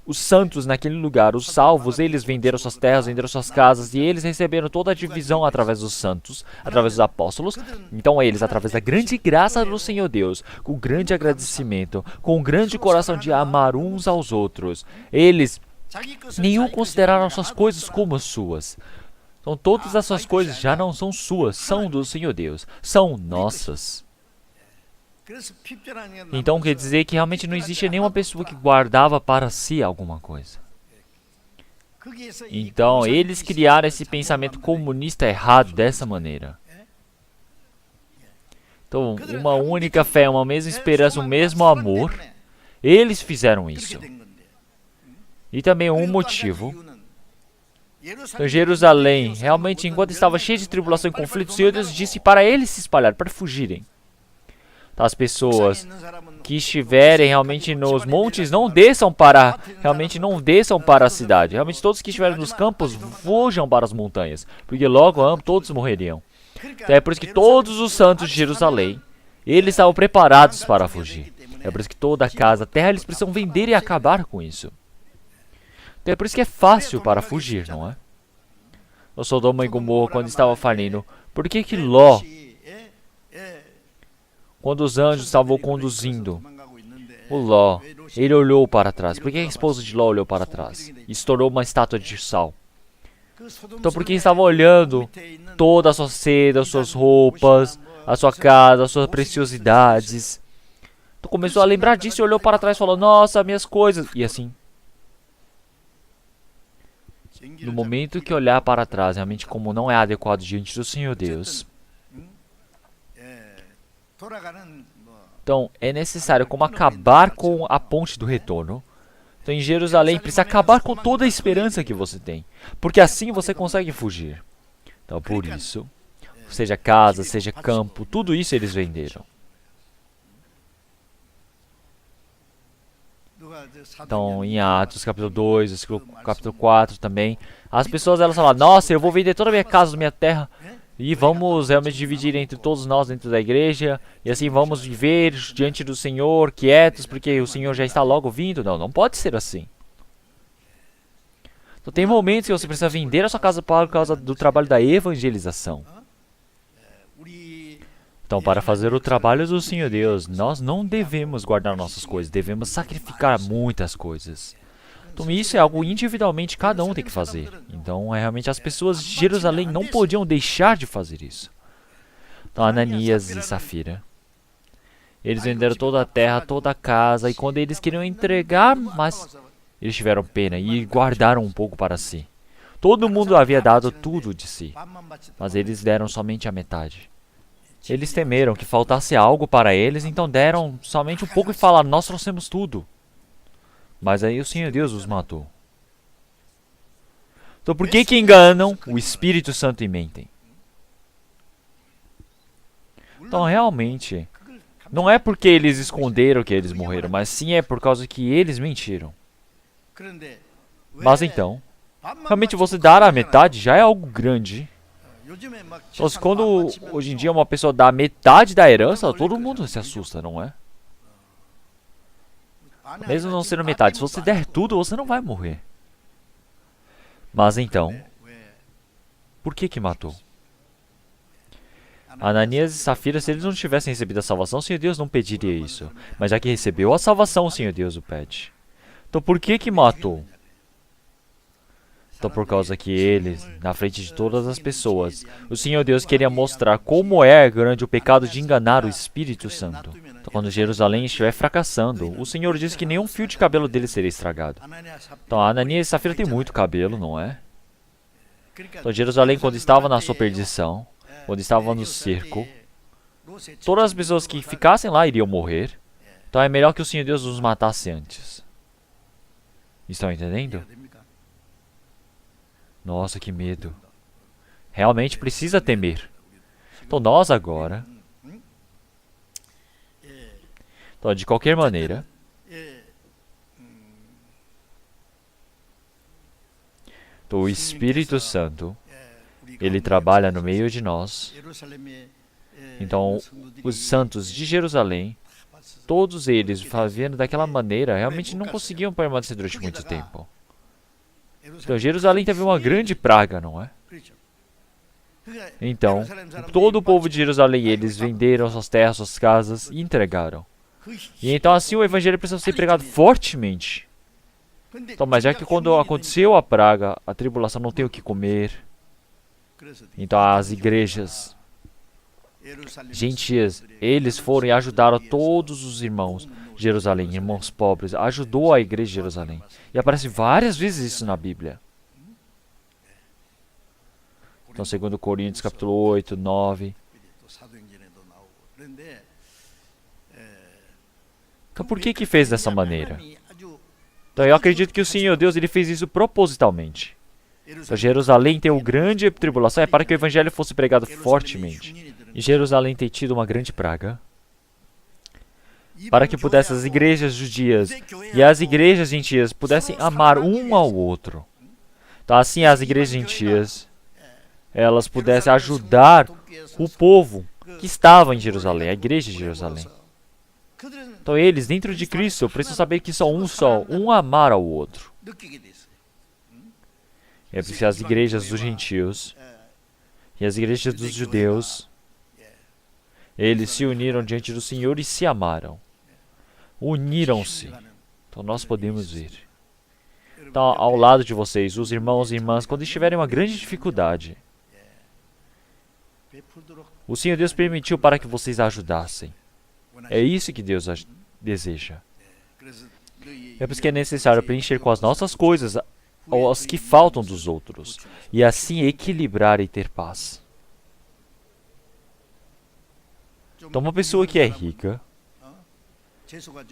os santos naquele lugar, os salvos, eles venderam suas terras, venderam suas casas. E eles receberam toda a divisão através dos santos, através dos apóstolos. Então, eles, através da grande graça do Senhor Deus, com grande agradecimento, com um grande coração de amar uns aos outros, eles nenhum consideraram suas coisas como suas. Então todas as suas coisas já não são suas, são do Senhor Deus, são nossas. Então quer dizer que realmente não existe nenhuma pessoa que guardava para si alguma coisa. Então eles criaram esse pensamento comunista errado dessa maneira. Então uma única fé, uma mesma esperança, o mesmo amor, eles fizeram isso. E também um motivo. Então, Jerusalém, realmente, enquanto estava cheio de tribulação e conflito, o Senhor Deus disse para eles se espalhar, para fugirem. Então, as pessoas que estiverem realmente nos montes, não desçam para a cidade. Realmente, todos que estiverem nos campos, fujam para as montanhas, porque logo todos morreriam. Então, é por isso que todos os santos de Jerusalém, eles estavam preparados para fugir. É por isso que toda a casa, a terra, eles precisam vender e acabar com isso. É por isso que é fácil para fugir, não é? O Sodoma e Gomorra, quando estava falindo, por que que Ló, quando os anjos estavam conduzindo, o Ló, ele olhou para trás? Por que a esposa de Ló olhou para trás? E estourou uma estátua de sal. Então, porque estava olhando toda a sua seda, as suas roupas, a sua casa, as suas preciosidades. Então, começou a lembrar disso e olhou para trás e falou, nossa, minhas coisas. E assim, no momento que olhar para trás, realmente como não é adequado diante do Senhor Deus, então é necessário como acabar com a ponte do retorno. Então em Jerusalém precisa acabar com toda a esperança que você tem, porque assim você consegue fugir. Então por isso, seja casa, seja campo, tudo isso eles venderam. Então, em Atos, capítulo 2, capítulo 4 também, as pessoas elas falam, nossa, eu vou vender toda a minha casa, minha terra, e vamos realmente dividir entre todos nós dentro da igreja, e assim vamos viver diante do Senhor, quietos, porque o Senhor já está logo vindo. Não, não pode ser assim. Então, tem momentos que você precisa vender a sua casa por causa do trabalho da evangelização. Então, para fazer o trabalho do Senhor Deus, nós não devemos guardar nossas coisas, devemos sacrificar muitas coisas. Então, isso é algo individualmente cada um tem que fazer. Então, realmente as pessoas de Jerusalém não podiam deixar de fazer isso. Então, Ananias e Safira, eles venderam toda a terra, toda a casa, e quando eles queriam entregar, mas eles tiveram pena e guardaram um pouco para si. Todo mundo havia dado tudo de si, mas eles deram somente a metade. Eles temeram que faltasse algo para eles, então deram somente um pouco e falaram, nós trouxemos tudo. Mas aí o Senhor Deus os matou. Então por que que enganam o Espírito Santo e mentem? Então realmente, não é porque eles esconderam que eles morreram, mas sim é por causa que eles mentiram. Mas então, realmente você dar a metade já é algo grande. Então, quando hoje em dia uma pessoa dá metade da herança, todo mundo se assusta, não é? Mesmo não sendo metade, se você der tudo, você não vai morrer. Mas então, por que que matou? Ananias e Safira, se eles não tivessem recebido a salvação, o Senhor Deus não pediria isso. Mas já que recebeu a salvação, o Senhor Deus o pede. Então por que que matou? Então por causa que eles, na frente de todas as pessoas, o Senhor Deus queria mostrar como é grande o pecado de enganar o Espírito Santo. Então quando Jerusalém estiver fracassando, o Senhor disse que nenhum fio de cabelo dele seria estragado. Então Ananias e Safira têm muito cabelo, não é? Então Jerusalém, quando estava na sua perdição, quando estava no cerco, todas as pessoas que ficassem lá iriam morrer. Então é melhor que o Senhor Deus os matasse antes. Estão entendendo? Nossa, que medo. Realmente precisa temer. Então nós agora, então, de qualquer maneira, Então, o Espírito Santo, ele trabalha no meio de nós. Então, os santos de Jerusalém, todos eles, vivendo daquela maneira, realmente não conseguiam permanecer durante muito tempo. Então, Jerusalém teve uma grande praga, não é? Então, todo o povo de Jerusalém, eles venderam suas terras, suas casas e entregaram. E então, assim, o evangelho precisa ser pregado fortemente. Então, mas já que quando aconteceu a praga, a tribulação, não tem o que comer, então as igrejas gentias, eles foram e ajudaram todos os irmãos de Jerusalém, irmãos pobres, ajudou a igreja de Jerusalém. E aparece várias vezes isso na Bíblia. Então, 2 Coríntios, capítulo 8, 9. Então, por que fez dessa maneira? Então, eu acredito que o Senhor Deus, ele fez isso propositalmente. Então, Jerusalém tem uma grande tribulação, é para que o evangelho fosse pregado fortemente. E Jerusalém tem tido uma grande praga, para que pudessem as igrejas judias e as igrejas gentias pudessem amar um ao outro. Então, assim, as igrejas gentias, elas pudessem ajudar o povo que estava em Jerusalém, a igreja de Jerusalém. Então, eles, dentro de Cristo, precisam saber que são um amar ao outro. É porque as igrejas dos gentios e as igrejas dos judeus, eles se uniram diante do Senhor e se amaram. Uniram-se. Então, nós podemos ver. Então, ao lado de vocês, os irmãos e irmãs, quando estiverem em uma grande dificuldade, o Senhor Deus permitiu para que vocês ajudassem. É isso que Deus deseja. É por isso que é necessário preencher com as nossas coisas ou as que faltam dos outros, e assim equilibrar e ter paz. Então, uma pessoa que é rica,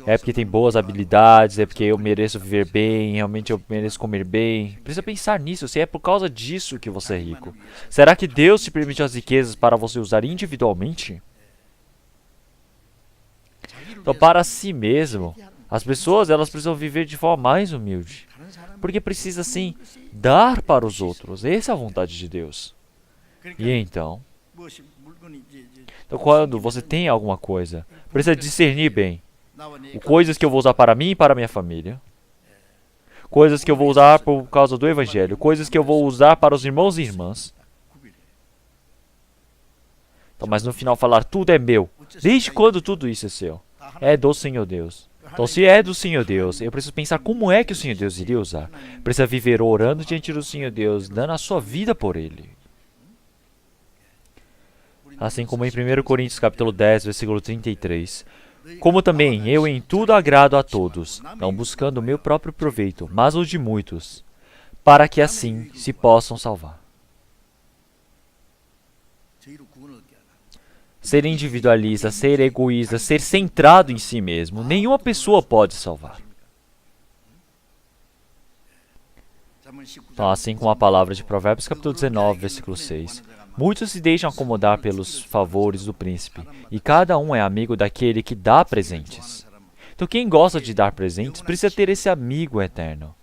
é porque tem boas habilidades, é porque eu mereço viver bem, realmente eu mereço comer bem. Precisa pensar nisso, se é por causa disso que você é rico. Será que Deus te permitiu as riquezas para você usar individualmente? Então, para si mesmo, as pessoas, elas precisam viver de forma mais humilde. Porque precisa, sim, dar para os outros. Essa é a vontade de Deus. E então, quando você tem alguma coisa, precisa discernir bem. Coisas que eu vou usar para mim e para minha família. Coisas que eu vou usar por causa do Evangelho. Coisas que eu vou usar para os irmãos e irmãs. Então, mas no final falar, tudo é meu. Desde quando tudo isso é seu? É do Senhor Deus. Então, se é do Senhor Deus, eu preciso pensar como é que o Senhor Deus iria usar. Precisa viver orando diante do Senhor Deus, dando a sua vida por Ele. Assim como em 1 Coríntios capítulo 10, versículo 33. Como também eu em tudo agrado a todos, não buscando o meu próprio proveito, mas o de muitos, para que assim se possam salvar. Ser individualista, ser egoísta, ser centrado em si mesmo, nenhuma pessoa pode salvar. Então, assim como a palavra de Provérbios capítulo 19, versículo 6. Muitos se deixam acomodar pelos favores do príncipe, e cada um é amigo daquele que dá presentes. Então, quem gosta de dar presentes precisa ter esse amigo eterno.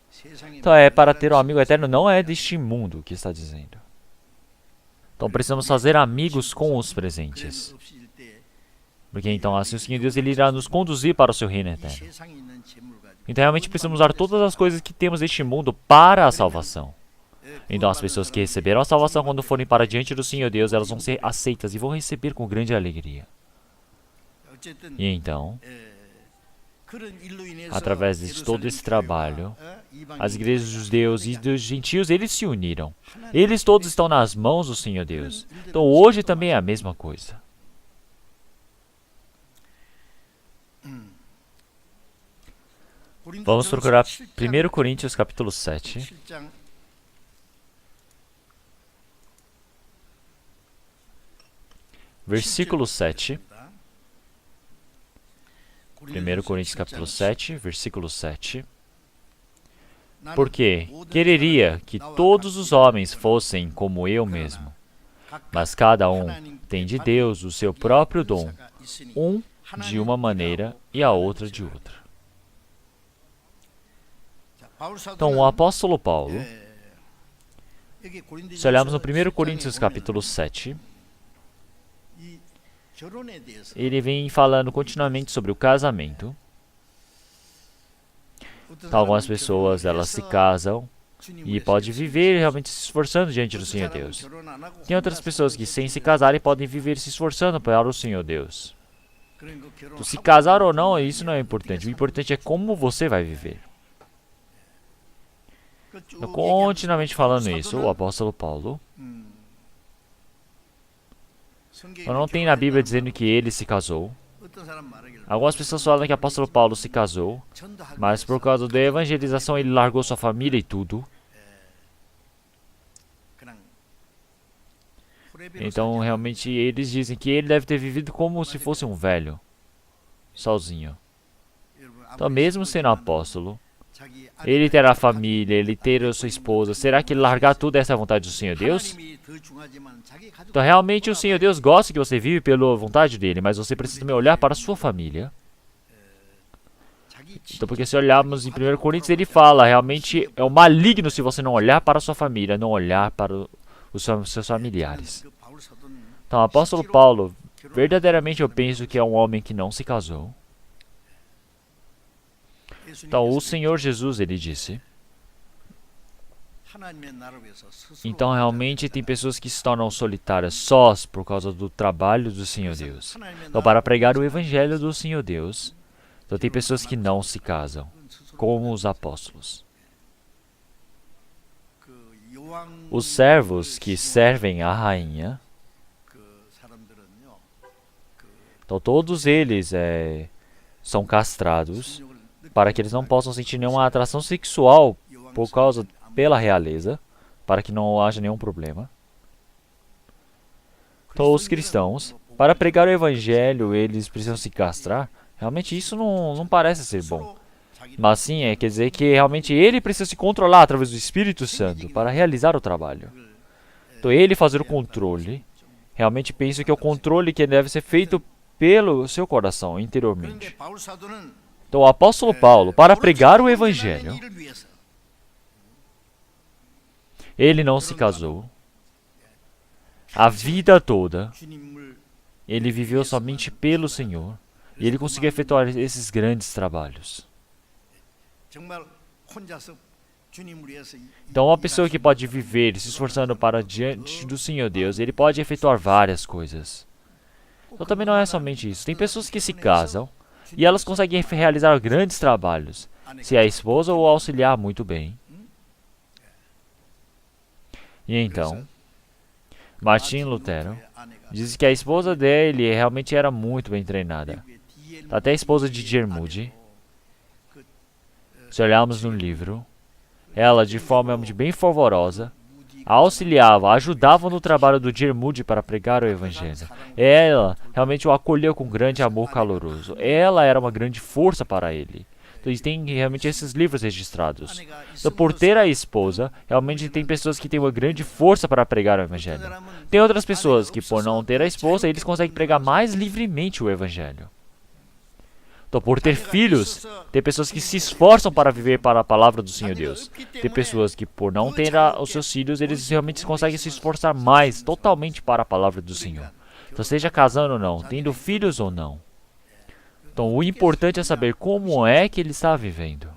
Então, para ter um amigo eterno não é deste mundo que está dizendo. Então, precisamos fazer amigos com os presentes. Porque então, assim, o Senhor Deus, ele irá nos conduzir para o seu reino eterno. Então, realmente precisamos usar todas as coisas que temos deste mundo para a salvação. Então, as pessoas que receberam a salvação quando forem para diante do Senhor Deus, elas vão ser aceitas e vão receber com grande alegria. E então, através de todo esse trabalho, as igrejas dos judeus e dos gentios, eles se uniram. Eles todos estão nas mãos do Senhor Deus. Então, hoje também é a mesma coisa. Vamos procurar 1 Coríntios capítulo 7. Versículo 7. 1 Coríntios capítulo 7, versículo 7. Porque quereria que todos os homens fossem como eu mesmo, mas cada um tem de Deus o seu próprio dom, um de uma maneira e a outra de outra. Então, o apóstolo Paulo, Se olharmos no 1 Coríntios capítulo 7, ele vem falando continuamente sobre o casamento. Então, algumas pessoas, elas se casam e podem viver realmente se esforçando diante do Senhor Deus. Tem outras pessoas que, sem se casarem, podem viver se esforçando para o Senhor Deus. Então, se casar ou não, isso não é importante. O importante é como você vai viver. Então, continuamente falando isso, o apóstolo Paulo, não tem na Bíblia dizendo que ele se casou. Algumas pessoas falam que o apóstolo Paulo se casou, mas por causa da evangelização ele largou sua família e tudo. Então, realmente, eles dizem que ele deve ter vivido como se fosse um velho, sozinho. Então, mesmo sendo apóstolo, ele ter a família, ele ter a sua esposa, será que largar tudo essa é a vontade do Senhor Deus? Então, realmente, o Senhor Deus gosta que você vive pela vontade dele, mas você precisa também olhar para a sua família. Então, porque se olharmos em 1 Coríntios, ele fala, realmente é o maligno se você não olhar para a sua família, não olhar para os seus familiares. Então, o apóstolo Paulo, verdadeiramente eu penso que é um homem que não se casou. Então, o Senhor Jesus, ele disse. Então, realmente, tem pessoas que se tornam solitárias sós por causa do trabalho do Senhor Deus. Então, para pregar o evangelho do Senhor Deus, então tem pessoas que não se casam, como os apóstolos. Os servos que servem a rainha, então todos eles são castrados para que eles não possam sentir nenhuma atração sexual pela realeza, para que não haja nenhum problema. Então os cristãos, para pregar o evangelho, eles precisam se castrar. Realmente isso não parece ser bom. Mas sim, quer dizer que realmente ele precisa se controlar através do Espírito Santo para realizar o trabalho. Então ele fazer o controle, realmente penso que é o controle que deve ser feito pelo seu coração, interiormente. Então o apóstolo Paulo, para pregar o evangelho, ele não se casou. A vida toda, ele viveu somente pelo Senhor. E ele conseguiu efetuar esses grandes trabalhos. Então, uma pessoa que pode viver se esforçando para diante do Senhor Deus, ele pode efetuar várias coisas. Então, também não é somente isso. Tem pessoas que se casam e elas conseguem realizar grandes trabalhos, se a esposa o auxiliar muito bem. E então, Martim Lutero diz que a esposa dele realmente era muito bem treinada. Até a esposa de Germude, se olharmos no livro, ela, de forma bem fervorosa, auxiliava, ajudava no trabalho do Germude para pregar o evangelho. Ela realmente o acolheu com grande amor caloroso. Ela era uma grande força para ele. Então, tem realmente esses livros registrados. Então, por ter a esposa, realmente tem pessoas que têm uma grande força para pregar o evangelho. Tem outras pessoas que, por não ter a esposa, eles conseguem pregar mais livremente o evangelho. Então, por ter filhos, tem pessoas que se esforçam para viver para a palavra do Senhor Deus. Tem pessoas que, por não ter os seus filhos, eles realmente conseguem se esforçar mais, totalmente para a palavra do Senhor. Então, seja casando ou não, tendo filhos ou não. Então, o importante é saber como é que ele está vivendo.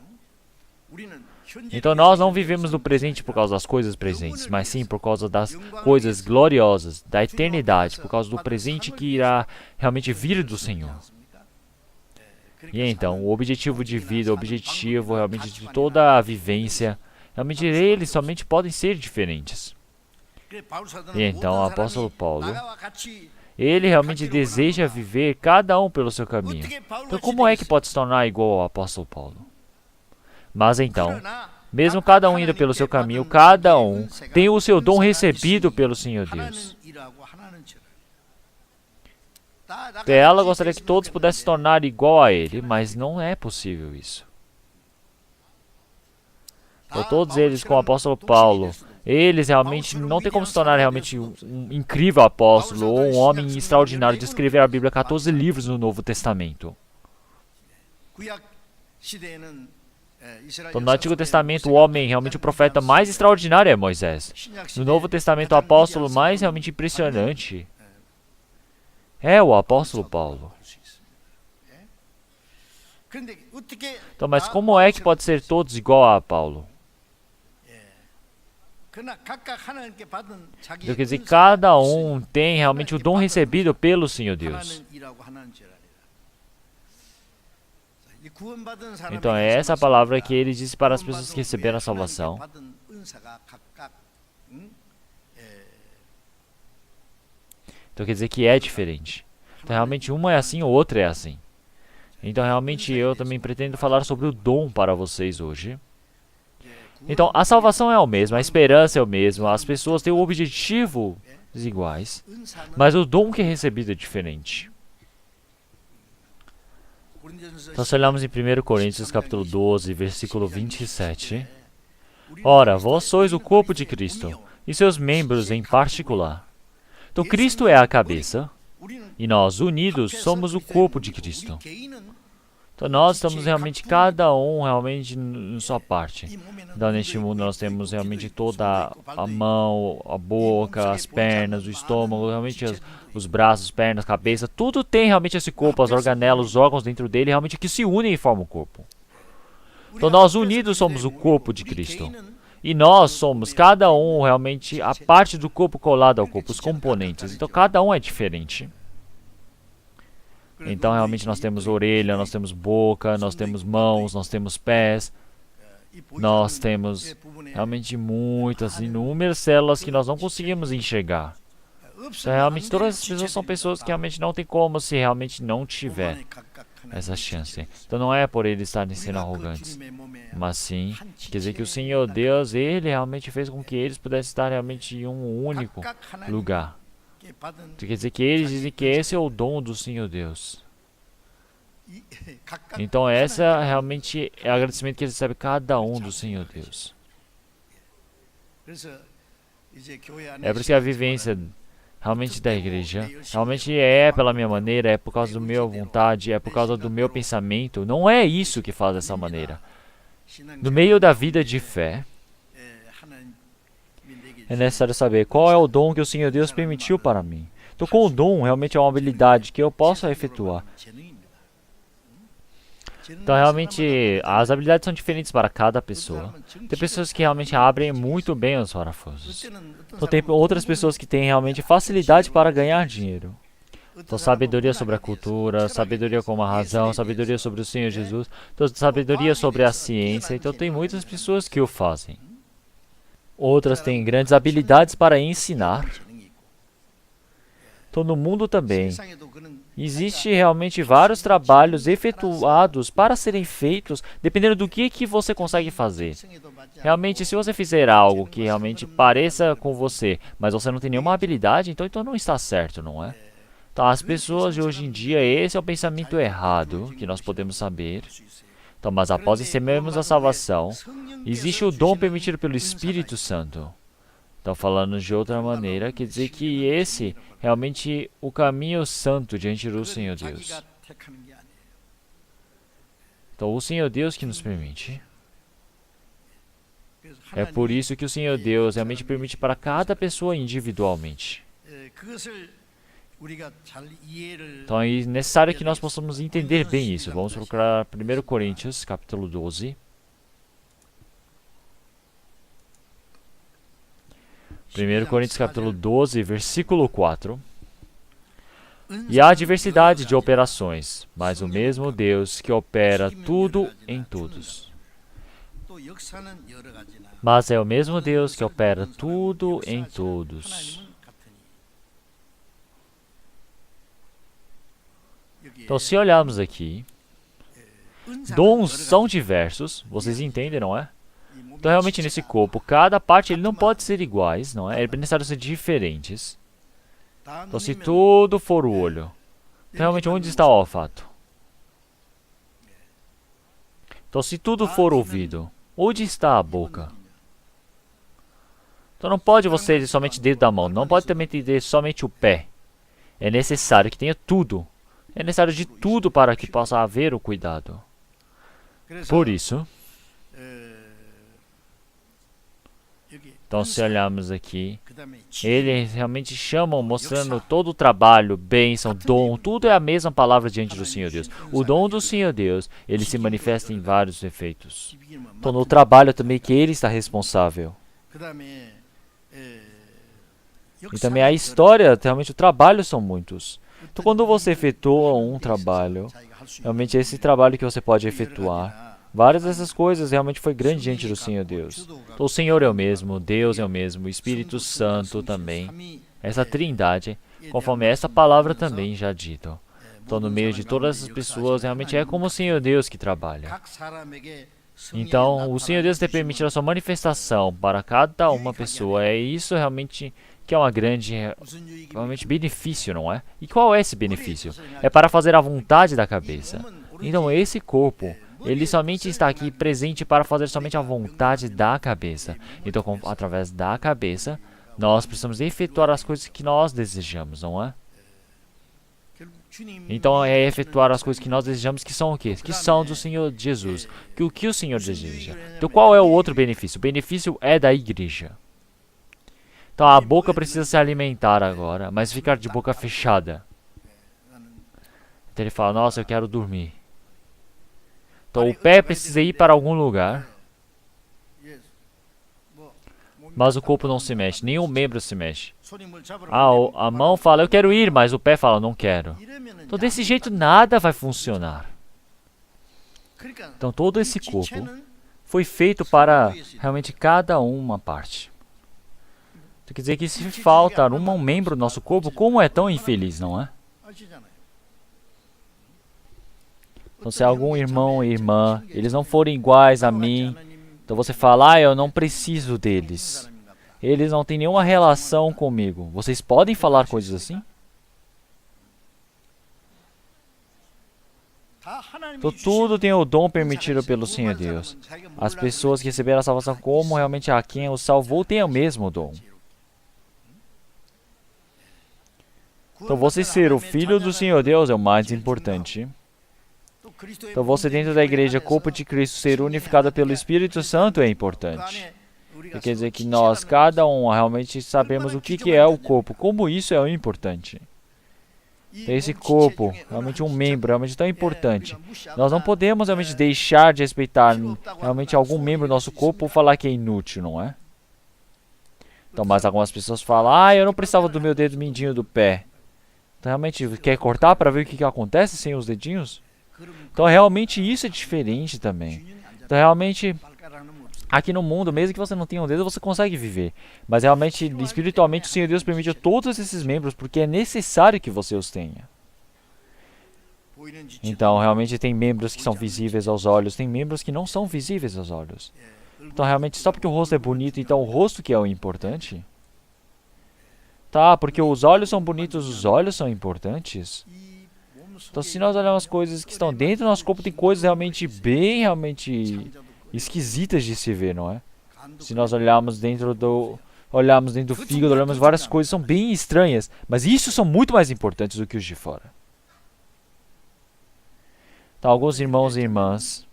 Então, nós não vivemos no presente por causa das coisas presentes, mas sim por causa das coisas gloriosas, da eternidade, por causa do presente que irá realmente vir do Senhor. E então, o objetivo de vida, o objetivo realmente de toda a vivência, realmente eles somente podem ser diferentes. E então, o apóstolo Paulo, ele realmente deseja viver cada um pelo seu caminho. Então, como é que pode se tornar igual ao apóstolo Paulo? Mas então, mesmo cada um indo pelo seu caminho, cada um tem o seu dom recebido pelo Senhor Deus. Ela gostaria que todos pudessem se tornar igual a ele, mas não é possível isso. Então, todos eles, com o apóstolo Paulo, eles realmente não tem como se tornar realmente um incrível apóstolo ou um homem extraordinário de escrever a Bíblia, 14 livros no Novo Testamento. Então, no Antigo Testamento, o homem, realmente o profeta mais extraordinário é Moisés. No Novo Testamento, o apóstolo mais realmente impressionante é o apóstolo Paulo. Então, mas como é que pode ser todos igual a Paulo? Então, quer dizer, cada um tem realmente o dom recebido pelo Senhor Deus. Então, é essa palavra que ele disse para as pessoas que receberam a salvação. Então, quer dizer que é diferente. Então, realmente, uma é assim, o outro é assim. Então, realmente, eu também pretendo falar sobre o dom para vocês hoje. Então, a salvação é o mesmo, a esperança é o mesmo, as pessoas têm o objetivo iguais, mas o dom que é recebido é diferente. Então, se olharmos em 1 Coríntios capítulo 12, versículo 27. Ora, vós sois o corpo de Cristo, e seus membros em particular. Então, Cristo é a cabeça, e nós, unidos, somos o corpo de Cristo. Então, nós estamos realmente, cada um realmente em sua parte. Então, neste mundo, nós temos realmente toda a mão, a boca, as pernas, o estômago, realmente os braços, pernas, cabeça, tudo tem realmente esse corpo, as organelas, os órgãos dentro dele, realmente que se unem e formam o corpo. Então, nós unidos somos o corpo de Cristo. E nós somos, cada um realmente, a parte do corpo colada ao corpo, os componentes. Então, cada um é diferente. Então, realmente, nós temos orelha, nós temos boca, nós temos mãos, nós temos pés. Nós temos realmente muitas, inúmeras células que nós não conseguimos enxergar. Então, realmente, todas as pessoas são pessoas que realmente não tem como se realmente não tiver essa chance. Então, não é por eles estarem sendo arrogantes, mas sim, quer dizer que o Senhor Deus, Ele realmente fez com que eles pudessem estar realmente em um único lugar. Quer dizer que eles dizem que esse é o dom do Senhor Deus. Então, essa realmente é o agradecimento que eles recebem cada um do Senhor Deus. É por isso que a vivência realmente da igreja, realmente é pela minha maneira, é por causa da minha vontade, é por causa do meu pensamento. Não é isso que faz dessa maneira. No meio da vida de fé, é necessário saber qual é o dom que o Senhor Deus permitiu para mim. Então, com o dom, realmente é uma habilidade que eu posso efetuar. Então, realmente, as habilidades são diferentes para cada pessoa. Tem pessoas que realmente abrem muito bem os parafusos. Então, tem outras pessoas que têm realmente facilidade para ganhar dinheiro. Então, sabedoria sobre a cultura, sabedoria como a razão, sabedoria sobre o Senhor Jesus, então, sabedoria sobre a ciência. Então, tem muitas pessoas que o fazem. Outras têm grandes habilidades para ensinar. Então, no mundo também, existe realmente vários trabalhos efetuados para serem feitos, dependendo do que você consegue fazer. Realmente, se você fizer algo que realmente pareça com você, mas você não tem nenhuma habilidade, então não está certo, não é? Então, as pessoas de hoje em dia, esse é o pensamento errado que nós podemos saber. Então, mas após recebermos a salvação, existe o dom permitido pelo Espírito Santo. Então, falando de outra maneira, quer dizer que esse realmente o caminho santo diante do Senhor Deus. Então, o Senhor Deus que nos permite. É por isso que o Senhor Deus realmente permite para cada pessoa individualmente. Então, é necessário que nós possamos entender bem isso. Vamos procurar 1 Coríntios, capítulo 12. 1 Coríntios, capítulo 12, versículo 4. E há diversidade de operações, mas o mesmo Deus que opera tudo em todos. Mas é o mesmo Deus que opera tudo em todos. Então, se olharmos aqui, dons são diversos, vocês entendem, não é? Então, realmente, nesse corpo, cada parte ele não pode ser iguais, não é? É necessário ser diferentes. Então, se tudo for o olho, então, realmente, onde está o olfato? Então, se tudo for o ouvido, onde está a boca? Então, não pode você ter somente dedo da mão, não pode também ter somente o pé. É necessário que tenha tudo. É necessário de tudo para que possa haver o cuidado. Por isso, Então, se olharmos aqui, ele realmente chama, mostrando todo o trabalho, bênção, dom, tudo é a mesma palavra diante do Senhor Deus. O dom do Senhor Deus, ele se manifesta em vários efeitos. Então, no trabalho também que ele está responsável. E também a história, realmente o trabalho são muitos. Então, quando você efetua um trabalho, realmente é esse trabalho que você pode efetuar. Várias dessas coisas realmente foi grande diante do Senhor Deus. Então, o Senhor é o mesmo, Deus é o mesmo, o Espírito Santo também. Essa trindade, conforme essa palavra também já dito. Então, no meio de todas as pessoas, realmente é como o Senhor Deus que trabalha. Então, o Senhor Deus tem permitido a sua manifestação para cada uma pessoa. É isso realmente que é uma grande, realmente benefício, não é? E qual é esse benefício? É para fazer a vontade da cabeça. Então, esse corpo, ele somente está aqui presente para fazer somente a vontade da cabeça. Então, através da cabeça, nós precisamos efetuar as coisas que nós desejamos, não é? Então, é efetuar as coisas que nós desejamos, que são o quê? Que são do Senhor Jesus. Que o que o Senhor deseja. Então, qual é o outro benefício? O benefício é da igreja. Então, a boca precisa se alimentar agora, mas ficar de boca fechada. Então, ele fala, nossa, eu quero dormir. Então, o pé precisa ir para algum lugar, mas o corpo não se mexe, nenhum membro se mexe. A mão fala, eu quero ir, mas o pé fala, não quero. Então, desse jeito, nada vai funcionar. Então, todo esse corpo foi feito para realmente cada uma parte. Então, quer dizer que se faltar um membro do nosso corpo, como é tão infeliz, não é? Então, se algum irmão e irmã, eles não forem iguais a mim, então você fala, eu não preciso deles. Eles não têm nenhuma relação comigo. Vocês podem falar coisas assim? Então, tudo tem o dom permitido pelo Senhor Deus. As pessoas que receberam a salvação como realmente a quem o salvou têm o mesmo dom. Então, você ser o filho do Senhor Deus é o mais importante. Então, você dentro da igreja, corpo de Cristo, ser unificado pelo Espírito Santo é importante. Quer dizer que nós, cada um, realmente sabemos o que é o corpo, como isso é importante. Então, esse corpo, realmente um membro, realmente tão importante. Nós não podemos realmente deixar de respeitar realmente algum membro do nosso corpo ou falar que é inútil, não é? Então, mas algumas pessoas falam, eu não precisava do meu dedo mindinho do pé. Então, realmente, quer cortar para ver o que acontece sem os dedinhos? Então, realmente, isso é diferente também. Então, realmente, aqui no mundo, mesmo que você não tenha um dedo, você consegue viver. Mas, realmente, espiritualmente, o Senhor Deus permitiu todos esses membros porque é necessário que você os tenha. Então, realmente, tem membros que são visíveis aos olhos, tem membros que não são visíveis aos olhos. Então, realmente, só porque o rosto é bonito, então o rosto que é o importante? Tá, porque os olhos são bonitos, os olhos são importantes. Então, se nós olharmos as coisas que estão dentro do nosso corpo, tem coisas realmente bem, esquisitas de se ver, não é? Se nós olharmos dentro do fígado, olhamos várias coisas, são bem estranhas. Mas isso são muito mais importantes do que os de fora. Então, alguns irmãos e irmãs,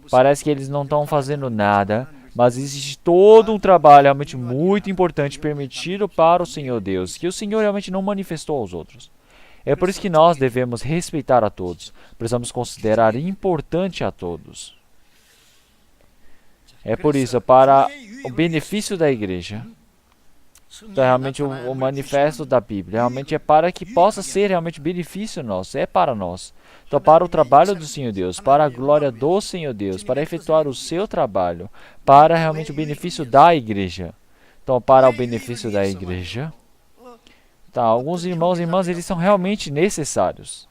parece que eles não estão fazendo nada, mas existe todo um trabalho realmente muito importante permitido para o Senhor Deus, que o Senhor realmente não manifestou aos outros. É por isso que nós devemos respeitar a todos. Precisamos considerar importante a todos. É por isso, para o benefício da igreja, então, realmente o manifesto da Bíblia, realmente é para que possa ser realmente benefício nosso, é para nós. Então, para o trabalho do Senhor Deus, para a glória do Senhor Deus, para efetuar o seu trabalho, para realmente o benefício da igreja. Então, para o benefício da igreja, tá, alguns irmãos e irmãs, eles são realmente necessários.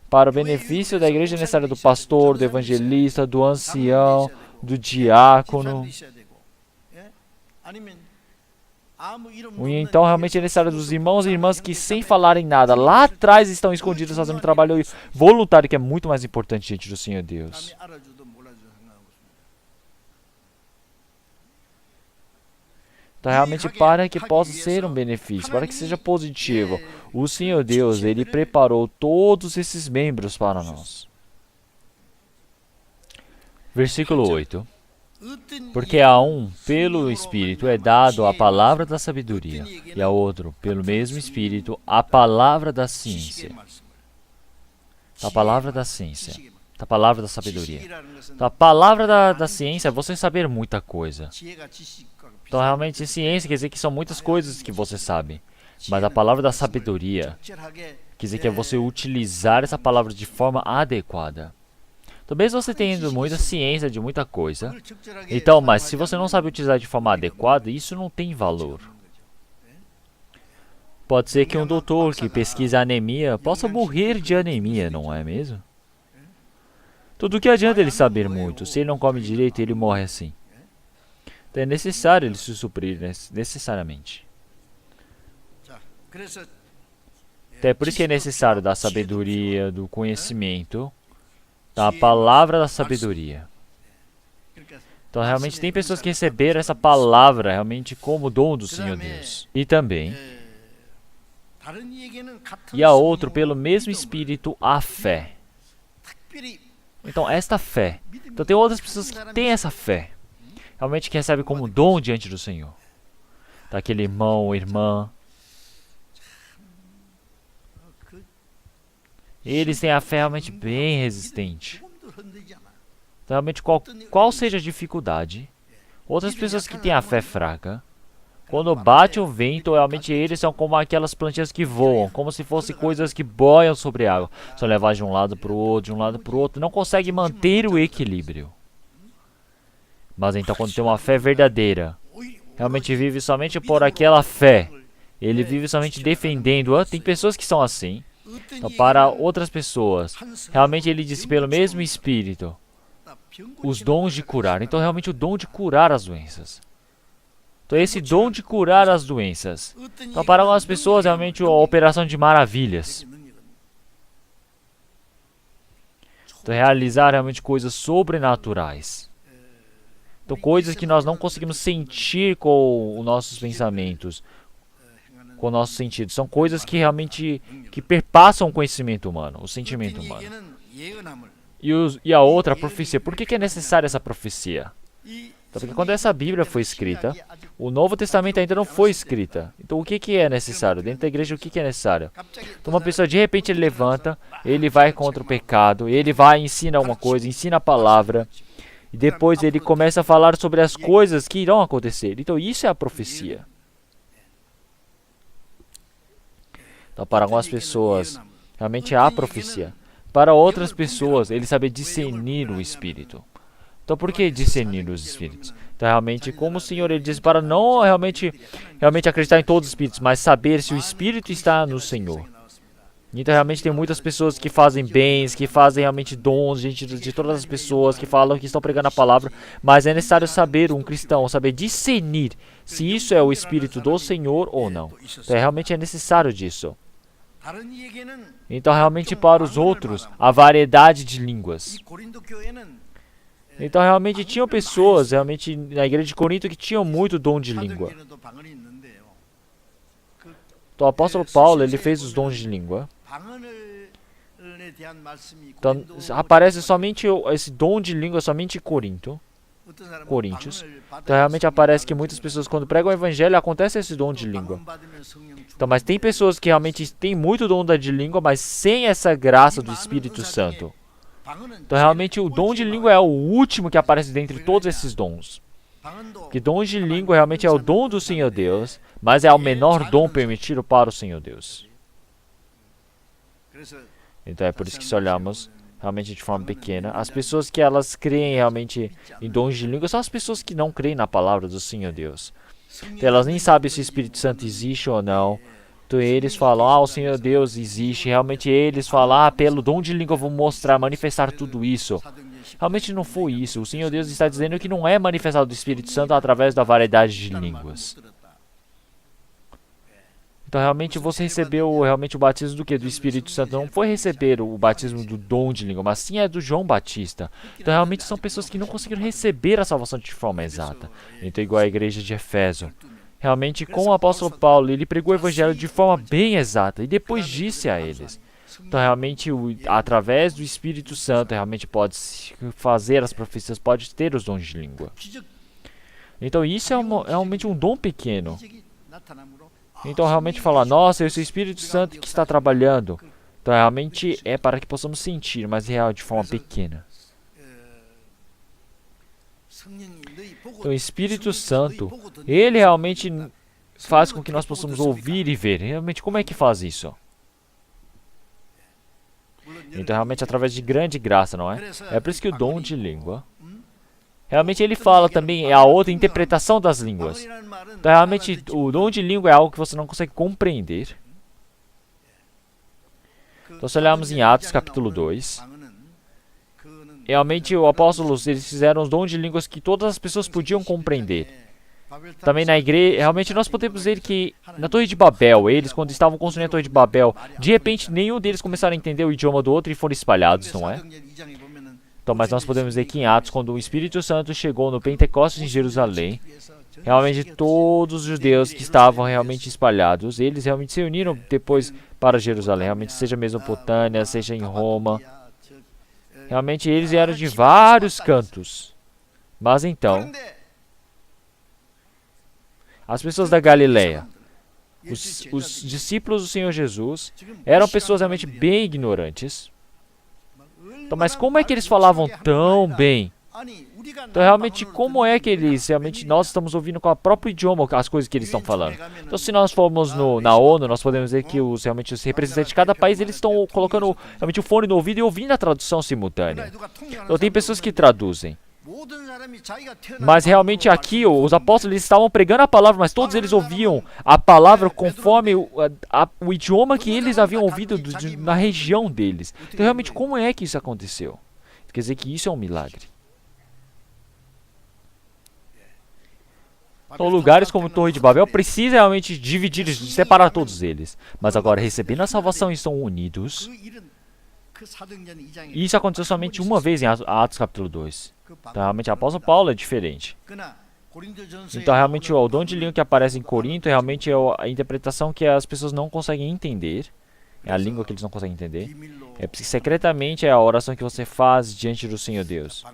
Para o benefício da igreja é necessário do pastor, do evangelista, do ancião, do diácono. E então realmente é necessário dos irmãos e irmãs que sem falarem nada, lá atrás estão escondidos fazendo um trabalho voluntário que é muito mais importante diante do Senhor Deus. Então, realmente, para que possa ser um benefício, para que seja positivo, o Senhor Deus, Ele preparou todos esses membros para nós. Versículo 8. Porque a um, pelo Espírito, é dado a palavra da sabedoria, e a outro, pelo mesmo Espírito, a palavra da ciência. A palavra da ciência. A palavra da sabedoria. Então, a palavra da ciência é você saber muita coisa. Então, realmente, ciência quer dizer que são muitas coisas que você sabe. Mas a palavra da sabedoria quer dizer que é você utilizar essa palavra de forma adequada. Talvez você tenha muita ciência de muita coisa. Então, mas se você não sabe utilizar de forma adequada, isso não tem valor. Pode ser que um doutor que pesquisa anemia possa morrer de anemia, não é mesmo? Tudo que adianta ele saber muito? Se ele não come direito, ele morre assim. Então é necessário ele se suprir, necessariamente. Então é por isso que é necessário da sabedoria, do conhecimento, da palavra da sabedoria. Então realmente tem pessoas que receberam essa palavra realmente como dom do Senhor Deus. E também, e a outro, pelo mesmo Espírito, a fé. Então esta fé. Então tem outras pessoas que têm essa fé. Realmente que recebem como dom diante do Senhor. Daquele irmão ou irmã. Eles têm a fé realmente bem resistente. Então, realmente, qual seja a dificuldade, outras pessoas que têm a fé fraca, quando bate o vento, realmente eles são como aquelas plantinhas que voam, como se fossem coisas que boiam sobre a água. São levadas de um lado para o outro, de um lado para o outro, não conseguem manter o equilíbrio. Mas então, quando tem uma fé verdadeira, realmente vive somente por aquela fé, ele vive somente defendendo. Tem pessoas que são assim. Então, para outras pessoas, realmente ele disse pelo mesmo Espírito, os dons de curar. Então, realmente o dom de curar as doenças. Então, esse dom de curar as doenças. Então, para algumas pessoas, realmente a operação de maravilhas. Então, realizar realmente coisas sobrenaturais. Então, coisas que nós não conseguimos sentir com os nossos pensamentos, com o nosso sentido. São coisas que realmente perpassam o conhecimento humano, o sentimento humano. E a outra, a profecia. Por que é necessária essa profecia? Então, porque quando essa Bíblia foi escrita, o Novo Testamento ainda não foi escrita. Então, o que é necessário? Dentro da igreja, o que é necessário? Então, uma pessoa, de repente, ele levanta, ele vai contra o pecado, ele vai e ensina alguma coisa, ensina a palavra, e depois ele começa a falar sobre as coisas que irão acontecer. Então, isso é a profecia. Então, para algumas pessoas, realmente há profecia. Para outras pessoas, ele sabe discernir o Espírito. Então, por que discernir os Espíritos? Então, realmente, como o Senhor ele diz, para não realmente acreditar em todos os Espíritos, mas saber se o Espírito está no Senhor. Então, realmente, tem muitas pessoas que fazem bens, que fazem realmente dons de todas as pessoas, que falam que estão pregando a palavra, mas é necessário saber, um cristão, saber discernir se isso é o Espírito do Senhor ou não. Então, realmente é necessário disso. Então, realmente, para os outros, a variedade de línguas. Então, realmente, tinham pessoas, realmente, na igreja de Corinto, que tinham muito dom de língua. Então, o apóstolo Paulo, ele fez os dons de língua. Então, aparece somente esse dom de língua somente em Coríntios. Então, realmente aparece que muitas pessoas, quando pregam o evangelho, acontece esse dom de língua. Então, mas tem pessoas que realmente têm muito dom de língua, mas sem essa graça do Espírito Santo. Então, realmente, o dom de língua é o último que aparece dentre todos esses dons. Que dom de língua realmente é o dom do Senhor Deus, mas é o menor dom permitido para o Senhor Deus. Então, é por isso que se olhamos realmente de forma pequena, as pessoas que elas creem realmente em dons de língua são as pessoas que não creem na palavra do Senhor Deus. Então, elas nem sabem se o Espírito Santo existe ou não. Então eles falam, o Senhor Deus existe. Realmente eles falam, pelo dom de língua eu vou mostrar, manifestar tudo isso. Realmente não foi isso. O Senhor Deus está dizendo que não é manifestado do Espírito Santo através da variedade de línguas. Então realmente você recebeu realmente o batismo do que? Do Espírito Santo. Não foi receber o batismo do dom de língua, mas sim é do João Batista. Então realmente são pessoas que não conseguiram receber a salvação de forma exata. Então igual a igreja de Efésio. Realmente com o apóstolo Paulo, ele pregou o evangelho de forma bem exata e depois disse a eles. Então, realmente, através do Espírito Santo, realmente pode fazer as profecias, pode ter os dons de língua. Então, isso é realmente um dom pequeno. Então, realmente falar, nossa, esse é o Espírito Santo que está trabalhando. Então, realmente é para que possamos sentir, mas real de forma pequena. Então, o Espírito Santo, ele realmente faz com que nós possamos ouvir e ver. Realmente, como é que faz isso? Então, realmente, através de grande graça, não é? É por isso que o dom de língua, realmente ele fala também, é a outra interpretação das línguas. Então, realmente, o dom de língua é algo que você não consegue compreender. Então, se olharmos em Atos capítulo 2, realmente o apóstolo, eles fizeram os dons de línguas que todas as pessoas podiam compreender. Também na igreja, realmente nós podemos ver que na Torre de Babel, eles quando estavam construindo a Torre de Babel, de repente nenhum deles começaram a entender o idioma do outro e foram espalhados, não é? Então, mas nós podemos ver que em Atos, quando o Espírito Santo chegou no Pentecostes em Jerusalém, realmente todos os judeus que estavam realmente espalhados, eles realmente se uniram depois para Jerusalém, realmente seja Mesopotâmia, seja em Roma. Realmente eles eram de vários cantos. Mas então, as pessoas da Galileia, os discípulos do Senhor Jesus, eram pessoas realmente bem ignorantes. Então, mas como é que eles falavam tão bem? Então, realmente, como é que eles, realmente, nós estamos ouvindo com o próprio idioma as coisas que eles estão falando? Então, se nós formos na ONU, nós podemos ver que realmente os representantes de cada país, eles estão colocando realmente o fone no ouvido e ouvindo a tradução simultânea. Então, tem pessoas que traduzem. Mas realmente aqui os apóstolos eles estavam pregando a palavra, mas todos eles ouviam a palavra conforme o idioma que eles haviam ouvido na região deles. Então realmente como é que isso aconteceu? Quer dizer que isso é um milagre. Então lugares como Torre de Babel precisam realmente dividir, separar todos eles. Mas agora recebendo a salvação e estão unidos. E isso aconteceu somente uma vez em Atos capítulo 2. Então, realmente, o apóstolo Paulo é diferente. Então, realmente, o dom de língua que aparece em Corinto, realmente é a interpretação que as pessoas não conseguem entender. É a língua que eles não conseguem entender. É porque, secretamente, é a oração que você faz diante do Senhor Deus.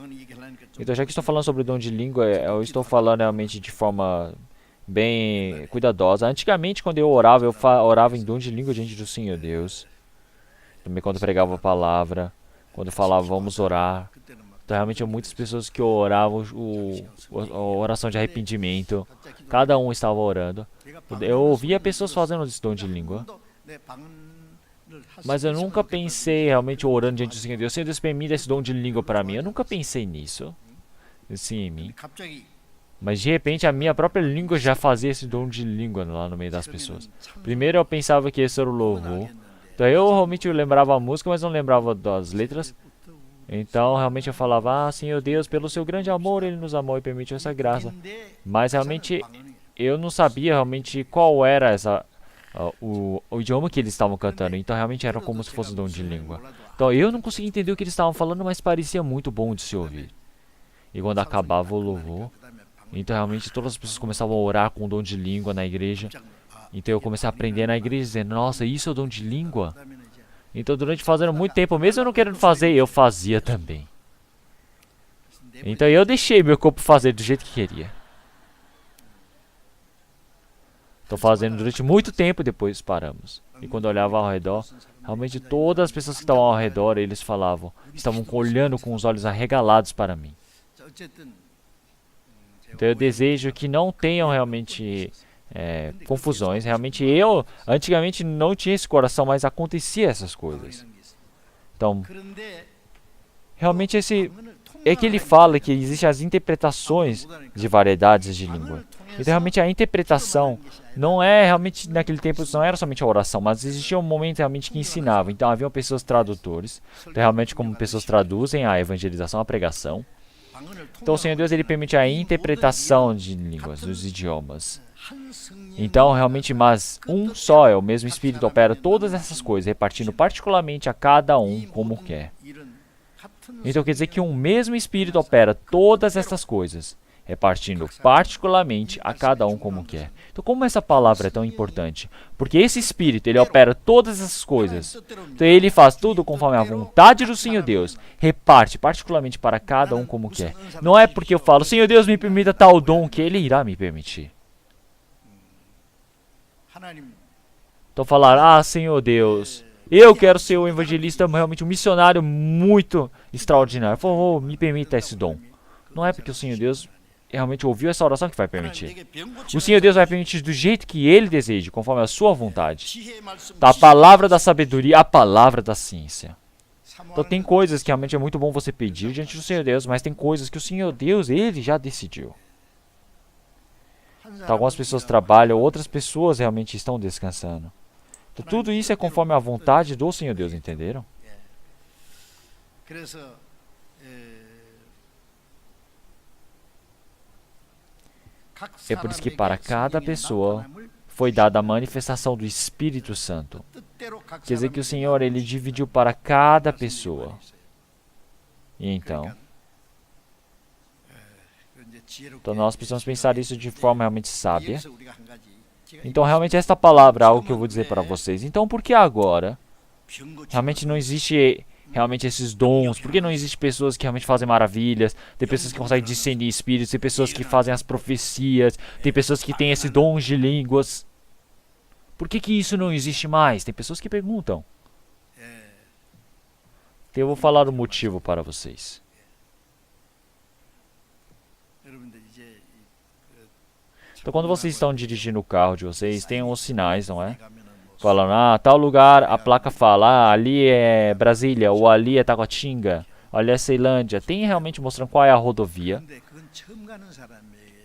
Então, já que estou falando sobre o dom de língua, eu estou falando realmente de forma bem cuidadosa. Antigamente, quando eu orava em dom de língua diante do Senhor Deus. Também quando pregava a palavra, quando falava vamos orar. Então realmente muitas pessoas que oravam a oração de arrependimento. Cada um estava orando. Eu ouvia pessoas fazendo esse dom de língua. Mas eu nunca pensei realmente orando diante do Senhor Deus. Senhor Deus, permita esse dom de língua para mim. Eu nunca pensei nisso. Assim em mim. Mas de repente a minha própria língua já fazia esse dom de língua lá no meio das pessoas. Primeiro eu pensava que esse era o louvor. Então eu realmente lembrava a música, mas não lembrava das letras. Então realmente eu falava, ah, Senhor Deus, pelo seu grande amor, Ele nos amou e permitiu essa graça. Mas realmente eu não sabia realmente qual era o idioma que eles estavam cantando. Então realmente era como se fosse um dom de língua. Então eu não conseguia entender o que eles estavam falando, mas parecia muito bom de se ouvir. E quando acabava o louvor, então realmente todas as pessoas começavam a orar com o dom de língua na igreja. Então eu comecei a aprender na igreja, dizendo, nossa, isso é o dom de língua? Então durante fazendo muito tempo, mesmo eu não querendo fazer, eu fazia também. Então eu deixei meu corpo fazer do jeito que queria. Estou fazendo durante muito tempo e depois paramos. E quando eu olhava ao redor, realmente todas as pessoas que estavam ao redor, eles falavam, estavam olhando com os olhos arregalados para mim. Então eu desejo que não tenham realmente confusões. Realmente eu, antigamente não tinha esse coração, mas acontecia essas coisas. Então, realmente é que ele fala que existem as interpretações de variedades de língua. Então realmente a interpretação não é realmente, naquele tempo não era somente a oração, mas existia um momento realmente que ensinava. Então haviam pessoas tradutores, então realmente como pessoas traduzem a evangelização, a pregação. Então o Senhor Deus ele permite a interpretação de línguas, dos idiomas. Então realmente, mas um só é o mesmo Espírito opera todas essas coisas, repartindo particularmente a cada um como quer. Então quer dizer que um mesmo Espírito opera todas essas coisas, repartindo particularmente a cada um como quer. Então, como essa palavra é tão importante? Porque esse Espírito, ele opera todas essas coisas. Então, ele faz tudo conforme a vontade do Senhor Deus. Reparte particularmente para cada um como quer. Não é porque eu falo, Senhor Deus, me permita tal dom, que ele irá me permitir. Então, falar, Senhor Deus, eu quero ser um evangelista, realmente um missionário muito extraordinário. Por favor, me permita esse dom. Não é porque o Senhor Deus realmente ouviu essa oração que vai permitir. O Senhor Deus vai permitir do jeito que Ele deseja, conforme a sua vontade. Da palavra da sabedoria à palavra da ciência. Então tem coisas que realmente é muito bom você pedir diante do Senhor Deus, mas tem coisas que o Senhor Deus, Ele já decidiu. Então, algumas pessoas trabalham, outras pessoas realmente estão descansando. Então, tudo isso é conforme a vontade do Senhor Deus, entenderam? É por isso que para cada pessoa foi dada a manifestação do Espírito Santo. Quer dizer que o Senhor, Ele dividiu para cada pessoa. E então nós precisamos pensar isso de forma realmente sábia. Então, realmente, esta palavra é algo que eu vou dizer para vocês. Então, por que agora realmente não existe realmente esses dons? Por que não existe pessoas que realmente fazem maravilhas? Tem pessoas que conseguem discernir espíritos, tem pessoas que fazem as profecias, tem pessoas que têm esse dom de línguas. Por que isso não existe mais? Tem pessoas que perguntam. Então, eu vou falar o motivo para vocês. Então, quando vocês estão dirigindo o carro de vocês, tem uns sinais, não é? Falando, tal lugar, a placa fala, ali é Brasília, ou ali é Taguatinga, ali é Ceilândia. Tem realmente mostrando qual é a rodovia.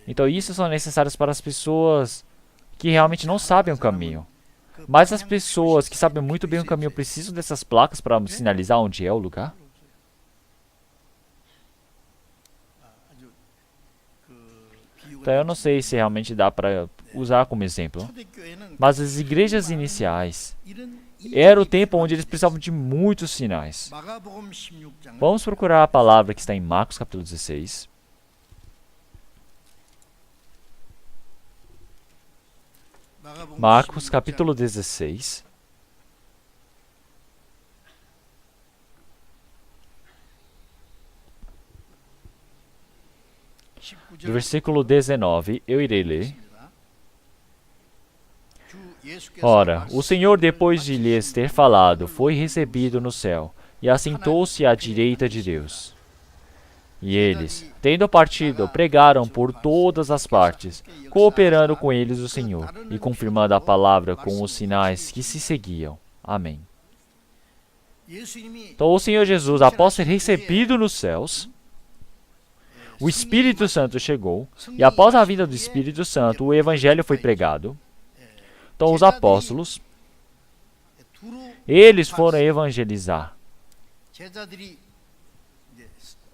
Então, isso são necessários para as pessoas que realmente não sabem o caminho. Mas as pessoas que sabem muito bem o caminho precisam dessas placas para sinalizar onde é o lugar? Então, eu não sei se realmente dá para usar como exemplo. Mas as igrejas iniciais era o tempo onde eles precisavam de muitos sinais. Vamos procurar a palavra que está em Marcos capítulo 16. Marcos capítulo 16. Do versículo 19, eu irei ler. Ora, o Senhor, depois de lhes ter falado, foi recebido no céu, e assentou-se à direita de Deus. E eles, tendo partido, pregaram por todas as partes, cooperando com eles o Senhor, e confirmando a palavra com os sinais que se seguiam. Amém. Então, o Senhor Jesus, após ser recebido nos céus, o Espírito Santo chegou, e após a vinda do Espírito Santo, o Evangelho foi pregado. Então, os apóstolos, eles foram evangelizar.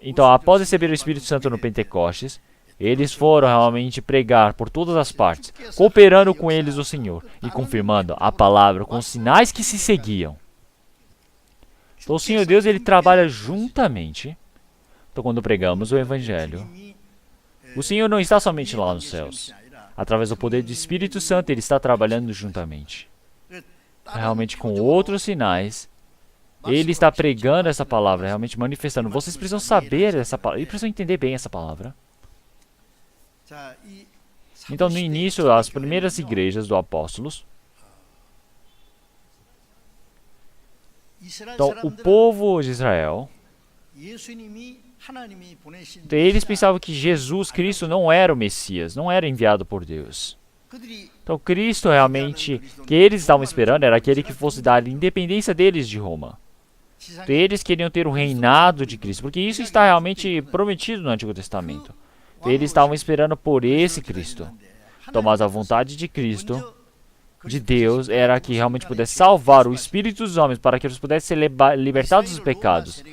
Então, após receber o Espírito Santo no Pentecostes, eles foram realmente pregar por todas as partes, cooperando com eles o Senhor, e confirmando a palavra com os sinais que se seguiam. Então, o Senhor Deus, Ele trabalha juntamente. Então, quando pregamos o Evangelho, o Senhor não está somente lá nos céus. Através do poder do Espírito Santo, Ele está trabalhando juntamente. Realmente com outros sinais, Ele está pregando essa palavra, realmente manifestando. Vocês precisam saber essa palavra, e precisam entender bem essa palavra. Então, no início, as primeiras igrejas dos apóstolos, então, o povo de Israel, então, eles pensavam que Jesus Cristo não era o Messias, não era enviado por Deus. Então, Cristo realmente, que eles estavam esperando, era aquele que fosse dar a independência deles de Roma. Então, eles queriam ter o reinado de Cristo, porque isso está realmente prometido no Antigo Testamento. Então, eles estavam esperando por esse Cristo. Então, mas a vontade de Cristo, de Deus, era que realmente pudesse salvar o espírito dos homens, para que eles pudessem ser libertados dos pecados.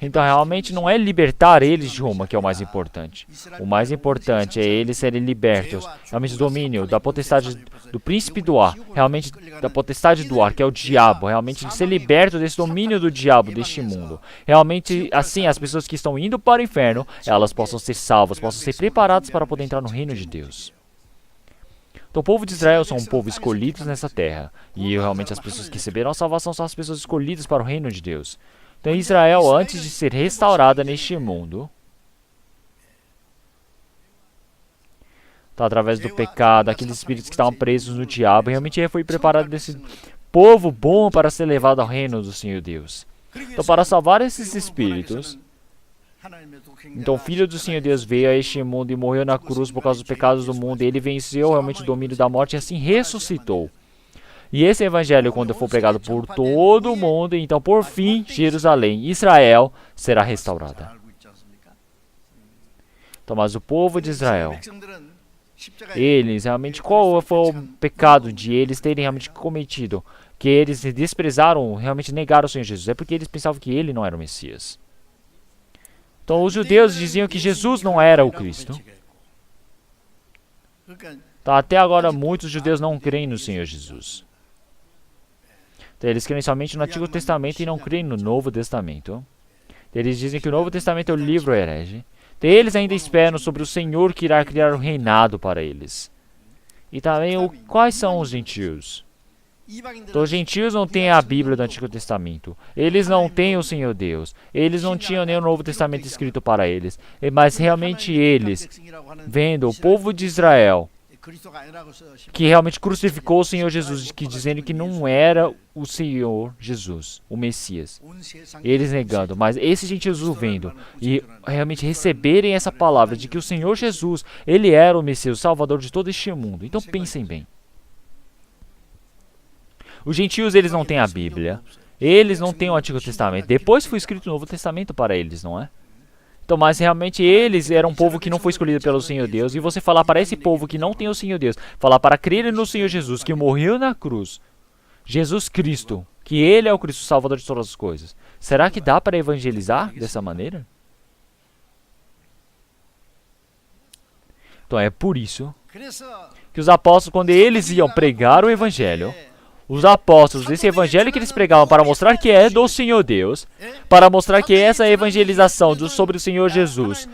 Então realmente não é libertar eles de Roma que é o mais importante. O mais importante é eles serem libertos, realmente do domínio, da potestade do príncipe do ar, realmente da potestade do ar, que é o diabo, realmente ser liberto desse domínio do diabo, deste mundo. Realmente, assim, as pessoas que estão indo para o inferno, elas possam ser salvas, possam ser preparadas para poder entrar no reino de Deus. Então o povo de Israel são um povo escolhido nessa terra. E realmente as pessoas que receberam a salvação são as pessoas escolhidas para o reino de Deus. Então Israel, antes de ser restaurada neste mundo, então, através do pecado, aqueles espíritos que estavam presos no diabo, realmente foi preparado desse povo bom para ser levado ao reino do Senhor Deus. Então para salvar esses espíritos, então o Filho do Senhor Deus veio a este mundo e morreu na cruz por causa dos pecados do mundo. E ele venceu realmente o domínio da morte e assim ressuscitou. E esse evangelho, quando for pregado por todo o mundo, então por fim, Jerusalém, Israel, será restaurada. Então, mas o povo de Israel, eles realmente, qual foi o pecado de eles terem realmente cometido? Que eles desprezaram, realmente negaram o Senhor Jesus. É porque eles pensavam que ele não era o Messias. Então os judeus diziam que Jesus não era o Cristo. Então, até agora muitos judeus não creem no Senhor Jesus. Então, eles creem somente no Antigo Testamento e não creem no Novo Testamento. Eles dizem que o Novo Testamento é o livro herege. Então, eles ainda esperam sobre o Senhor que irá criar um reinado para eles. E também quais são os gentios? Então, os gentios não têm a Bíblia do Antigo Testamento. Eles não têm o Senhor Deus. Eles não tinham nem o Novo Testamento escrito para eles. Mas realmente eles, vendo o povo de Israel, que realmente crucificou o Senhor Jesus, que dizendo que não era o Senhor Jesus, o Messias. Eles negando, mas esses gentios o vendo e realmente receberem essa palavra de que o Senhor Jesus, ele era o Messias, o Salvador de todo este mundo. Então pensem bem. Os gentios, eles não têm a Bíblia, eles não têm o Antigo Testamento. Depois foi escrito o Novo Testamento para eles, não é? Então, mas realmente eles eram um povo que não foi escolhido pelo Senhor Deus. E você falar para esse povo que não tem o Senhor Deus, falar para crer no Senhor Jesus, que morreu na cruz, Jesus Cristo, que Ele é o Cristo, o Salvador de todas as coisas. Será que dá para evangelizar dessa maneira? Então é por isso que os apóstolos, quando eles iam pregar o Evangelho, os apóstolos, esse evangelho que eles pregavam para mostrar que é do Senhor Deus, para mostrar que essa evangelização sobre o Senhor Jesus,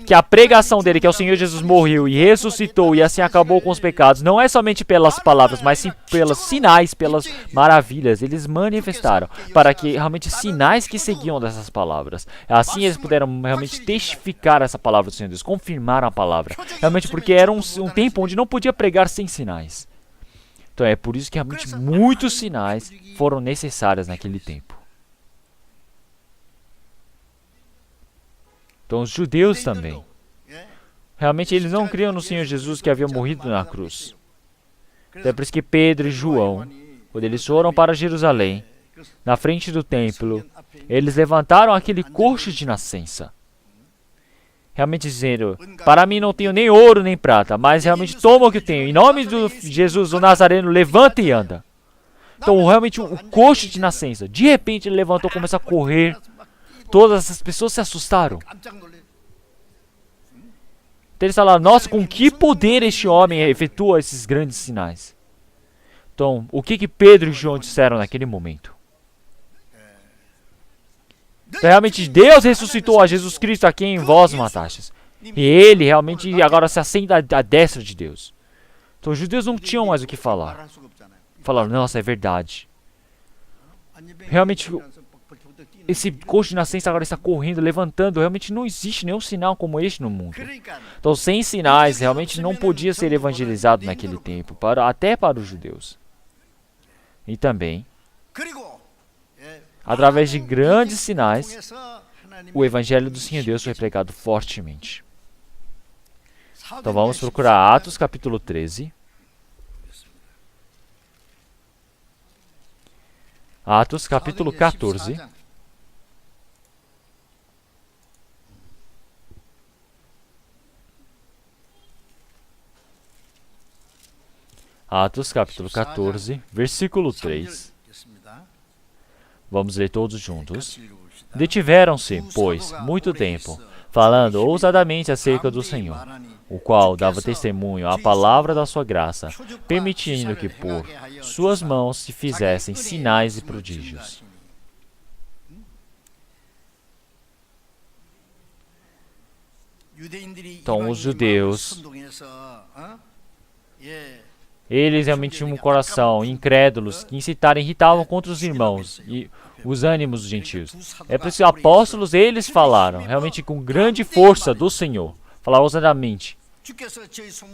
que a pregação dele, que é o Senhor Jesus morreu e ressuscitou e assim acabou com os pecados, não é somente pelas palavras, mas sim pelos sinais, pelas maravilhas. Eles manifestaram para que realmente sinais que seguiam dessas palavras. Assim eles puderam realmente testificar essa palavra do Senhor Deus, confirmar a palavra. Realmente porque era um tempo onde não podia pregar sem sinais. Então é por isso que realmente muitos sinais foram necessários naquele tempo. Então os judeus também. Realmente eles não criam no Senhor Jesus que havia morrido na cruz. Então é por isso que Pedro e João, quando eles foram para Jerusalém, na frente do templo, eles levantaram aquele coxo de nascença. Realmente dizendo, para mim não tenho nem ouro nem prata, mas realmente toma o que eu tenho. Em nome de Jesus, o Nazareno, levanta e anda. Então realmente o coxo de nascença, de repente ele levantou e começou a correr. Todas essas pessoas se assustaram. Então eles falaram, nossa, com que poder este homem efetua esses grandes sinais? Então, o que Pedro e João disseram naquele momento? Então, realmente Deus ressuscitou a Jesus Cristo a quem vós matastes. E ele realmente agora se assenta à destra de Deus. Então os judeus não tinham mais o que falar. Falaram, nossa, é verdade. Realmente esse coxo de nascença agora está correndo, levantando. Realmente não existe nenhum sinal como este no mundo. Então sem sinais realmente não podia ser evangelizado naquele tempo, até para os judeus. E também através de grandes sinais, o Evangelho do Senhor Deus foi pregado fortemente. Então vamos procurar Atos capítulo 13. Atos capítulo 14. Atos capítulo 14, versículo 3. Vamos ler todos juntos. Detiveram-se, pois, muito tempo, falando ousadamente acerca do Senhor, o qual dava testemunho à palavra da sua graça, permitindo que por suas mãos se fizessem sinais e prodígios. Então, os judeus, eles realmente tinham um coração incrédulos que incitaram e irritavam contra os irmãos e os ânimos dos gentios. É por isso que os apóstolos, eles falaram realmente com grande força do Senhor, falaram ousadamente.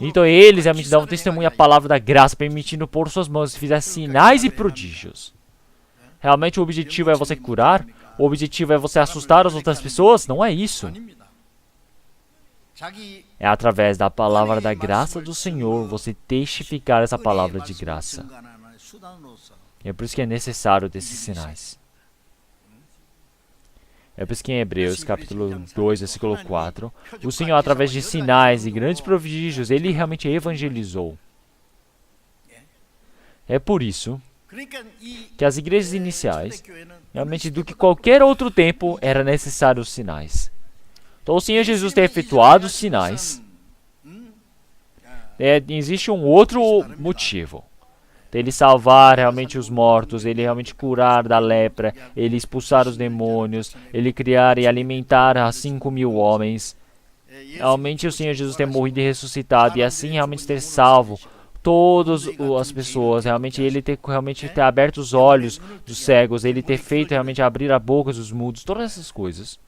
Então eles realmente davam testemunho à palavra da graça, permitindo por suas mãos se fizessem sinais e prodígios. Realmente o objetivo é você curar? O objetivo é você assustar as outras pessoas? Não é isso. É através da palavra da graça do Senhor você testificar essa palavra de graça. É por isso que é necessário desses sinais. É por isso que em Hebreus, capítulo 2, versículo 4, o Senhor, através de sinais e grandes prodígios, Ele realmente evangelizou. É por isso que as igrejas iniciais, realmente do que qualquer outro tempo, era necessário os sinais. Então o Senhor Jesus ter efetuado os sinais, existe um outro motivo. Ele salvar realmente os mortos, ele realmente curar da lepra, ele expulsar os demônios, ele criar e alimentar a 5.000 homens. Realmente o Senhor Jesus ter morrido e ressuscitado e assim realmente ter salvo todas as pessoas, realmente ele ter aberto os olhos dos cegos, ele ter feito realmente abrir a boca dos mudos, todas essas coisas.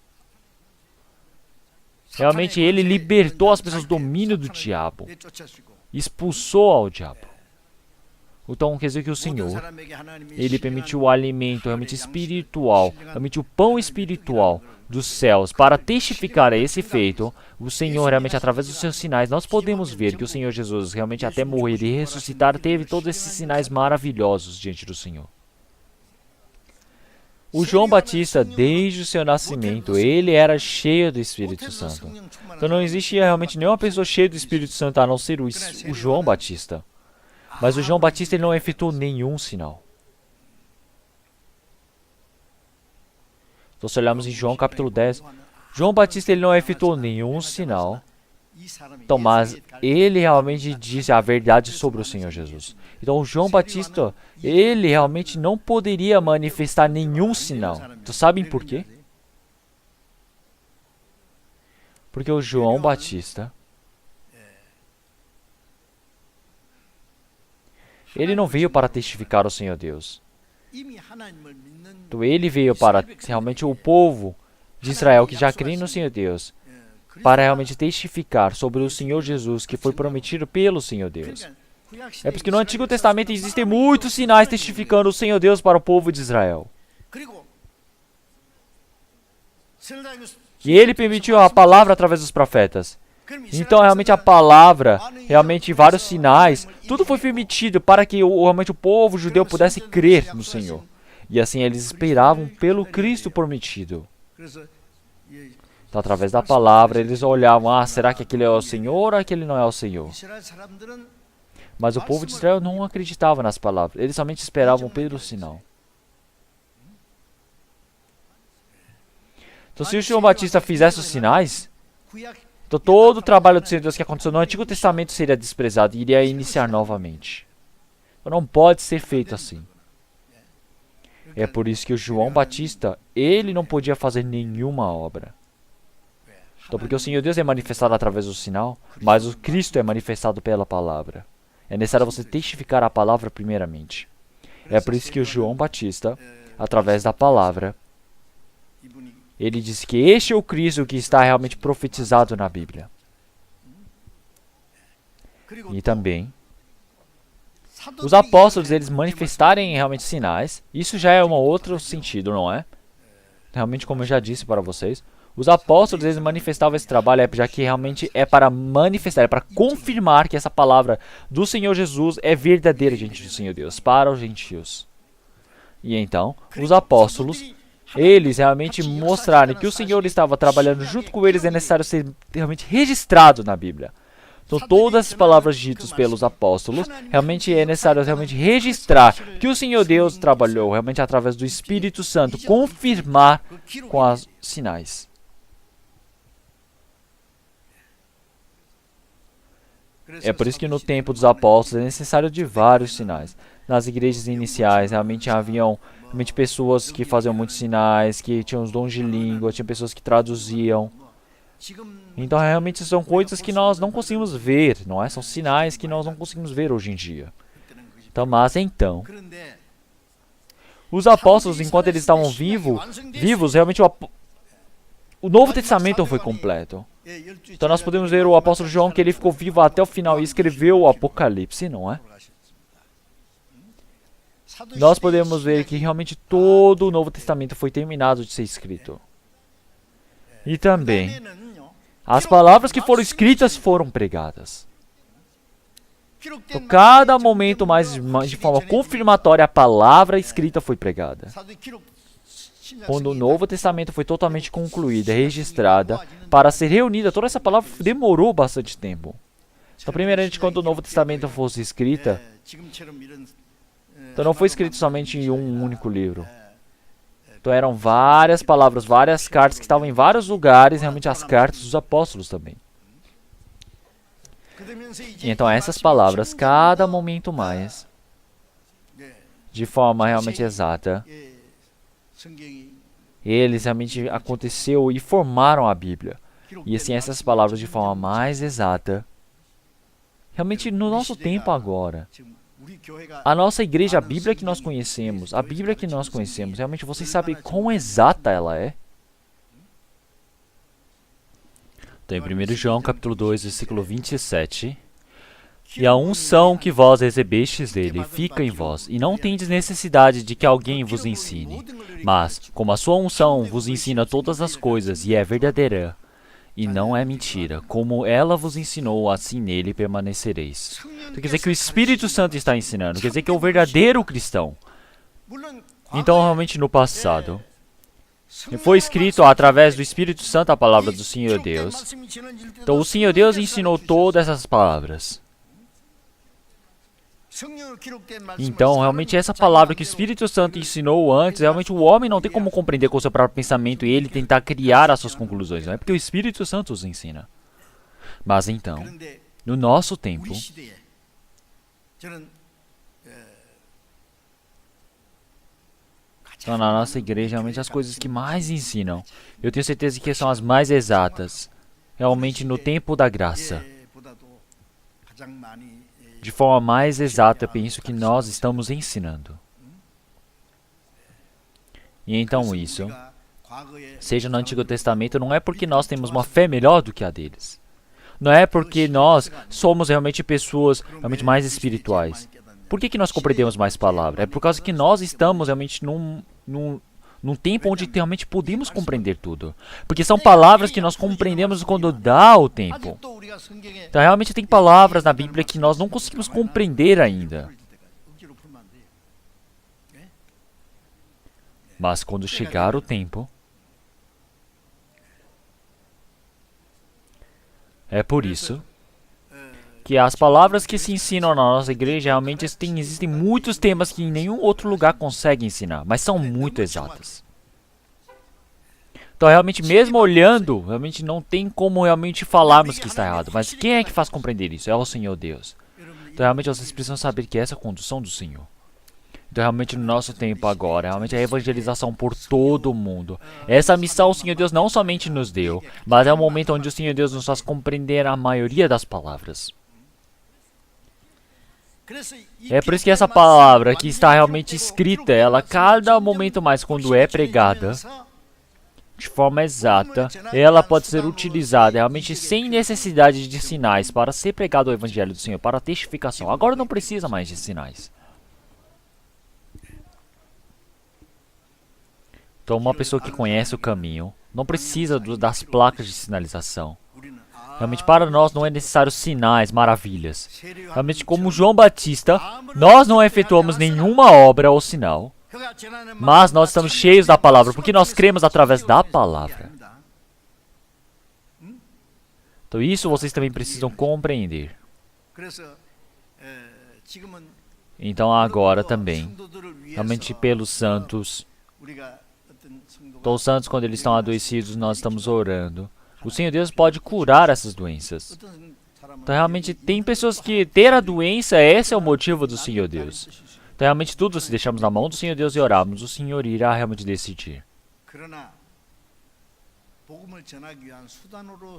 Realmente ele libertou as pessoas do domínio do diabo, expulsou ao diabo. Então quer dizer que o Senhor, Ele permitiu o alimento realmente espiritual, realmente o pão espiritual dos céus para testificar a esse feito. O Senhor realmente através dos seus sinais, nós podemos ver que o Senhor Jesus realmente até morrer e ressuscitar teve todos esses sinais maravilhosos diante do Senhor. O João Batista, desde o seu nascimento, ele era cheio do Espírito Santo. Então não existia realmente nenhuma pessoa cheia do Espírito Santo a não ser o João Batista. Mas o João Batista ele não efetuou nenhum sinal. Então se olharmos em João capítulo 10, João Batista ele não efetuou nenhum sinal. Então, mas ele realmente disse a verdade sobre o Senhor Jesus. Então, o João Batista, ele realmente não poderia manifestar nenhum sinal. Então, sabem por quê? Porque o João Batista, ele não veio para testificar o Senhor Deus. Então, ele veio para realmente o povo de Israel que já crê no Senhor Deus, para realmente testificar sobre o Senhor Jesus que foi prometido pelo Senhor Deus. É porque no Antigo Testamento existem muitos sinais testificando o Senhor Deus para o povo de Israel. E ele permitiu a palavra através dos profetas. Então, realmente a palavra, realmente vários sinais, tudo foi permitido para que realmente o povo judeu pudesse crer no Senhor. E assim eles esperavam pelo Cristo prometido. Então, através da palavra, eles olhavam, será que aquele é o Senhor ou aquele não é o Senhor? Mas o povo de Israel não acreditava nas palavras, eles somente esperavam pelo sinal. Então, se o João Batista fizesse os sinais, então todo o trabalho do Senhor Deus que aconteceu no Antigo Testamento seria desprezado e iria iniciar novamente. Então, não pode ser feito assim. É por isso que o João Batista, ele não podia fazer nenhuma obra. Então, porque o Senhor Deus é manifestado através do sinal, mas o Cristo é manifestado pela palavra. É necessário você testificar a palavra primeiramente. É por isso que o João Batista, através da palavra, ele diz que este é o Cristo que está realmente profetizado na Bíblia. E também, os apóstolos, eles manifestarem realmente sinais, isso já é um outro sentido, não é? Realmente, como eu já disse para vocês, os apóstolos, eles manifestavam esse trabalho, já que realmente é para manifestar, é para confirmar que essa palavra do Senhor Jesus é verdadeira diante do Senhor Deus, para os gentios. E então, os apóstolos, eles realmente mostraram que o Senhor estava trabalhando junto com eles, é necessário ser realmente registrado na Bíblia. Então, todas as palavras ditas pelos apóstolos, realmente é necessário realmente registrar que o Senhor Deus trabalhou realmente através do Espírito Santo, confirmar com os sinais. É por isso que no tempo dos apóstolos é necessário de vários sinais. Nas igrejas iniciais, realmente haviam pessoas que faziam muitos sinais, que tinham os dons de língua, tinha pessoas que traduziam. Então, realmente são coisas que nós não conseguimos ver, não é? São sinais que nós não conseguimos ver hoje em dia. Então, mas então, os apóstolos, enquanto eles estavam vivos, realmente o Novo Testamento foi completo. Então, nós podemos ver o apóstolo João que ele ficou vivo até o final e escreveu o Apocalipse, não é? Nós podemos ver que realmente todo o Novo Testamento foi terminado de ser escrito. E também, as palavras que foram escritas foram pregadas. Então, cada momento mais de forma confirmatória, a palavra escrita foi pregada. Quando o Novo Testamento foi totalmente concluída, registrada, para ser reunida, toda essa palavra demorou bastante tempo. Então, primeiramente, quando o Novo Testamento fosse escrita, então não foi escrito somente em um único livro. Então eram várias palavras, várias cartas que estavam em vários lugares, realmente as cartas dos apóstolos também. E então essas palavras, cada momento mais, de forma realmente exata, eles realmente aconteceu e formaram a Bíblia. E assim essas palavras de forma mais exata, realmente no nosso tempo agora, a nossa igreja, a Bíblia que nós conhecemos, realmente vocês sabem quão exata ela é? Então, em 1 João capítulo 2, versículo 27, e a unção que vós recebestes dele fica em vós, e não tendes necessidade de que alguém vos ensine. Mas, como a sua unção vos ensina todas as coisas e é verdadeira, e não é mentira, como ela vos ensinou, assim nele permanecereis. Então, quer dizer que o Espírito Santo está ensinando, quer dizer que é o verdadeiro cristão. Então, realmente no passado, foi escrito através do Espírito Santo a palavra do Senhor Deus. Então, o Senhor Deus ensinou todas essas palavras. Então, realmente, essa palavra que o Espírito Santo ensinou antes, realmente o homem não tem como compreender com o seu próprio pensamento e ele tentar criar as suas conclusões, não é? Porque o Espírito Santo os ensina. Mas então, no nosso tempo, então, na nossa igreja, realmente as coisas que mais ensinam, eu tenho certeza que são as mais exatas, realmente no tempo da graça. De forma mais exata, penso que nós estamos ensinando. E então isso, seja no Antigo Testamento, não é porque nós temos uma fé melhor do que a deles. Não é porque nós somos realmente pessoas realmente mais espirituais. Por que nós compreendemos mais palavra? É por causa que nós estamos realmente num tempo onde realmente podemos compreender tudo. Porque são palavras que nós compreendemos quando dá o tempo. Então, realmente tem palavras na Bíblia que nós não conseguimos compreender ainda. Mas quando chegar o tempo, é por isso que as palavras que se ensinam na nossa igreja, realmente existem muitos temas que em nenhum outro lugar consegue ensinar, mas são muito exatas. Então, realmente, mesmo olhando, realmente não tem como realmente falarmos que está errado, mas quem é que faz compreender isso? É o Senhor Deus. Então, realmente, vocês precisam saber que essa é a condução do Senhor. Então, realmente, no nosso tempo agora, realmente a evangelização por todo o mundo. Essa missão o Senhor Deus não somente nos deu, mas é o momento onde o Senhor Deus nos faz compreender a maioria das palavras. É por isso que essa palavra que está realmente escrita, ela cada momento mais quando é pregada, de forma exata, ela pode ser utilizada realmente sem necessidade de sinais para ser pregado o Evangelho do Senhor, para testificação. Agora não precisa mais de sinais. Então, uma pessoa que conhece o caminho não precisa das placas de sinalização. Realmente, para nós não é necessário sinais, maravilhas. Realmente, como João Batista, nós não efetuamos nenhuma obra ou sinal, mas nós estamos cheios da palavra, porque nós cremos através da palavra. Então isso vocês também precisam compreender. Então agora também, realmente pelos santos, todos os santos quando eles estão adoecidos, nós estamos orando. O Senhor Deus pode curar essas doenças. Então realmente tem pessoas que ter a doença, esse é o motivo do Senhor Deus. Então realmente tudo se deixamos na mão do Senhor Deus e orarmos, o Senhor irá realmente decidir.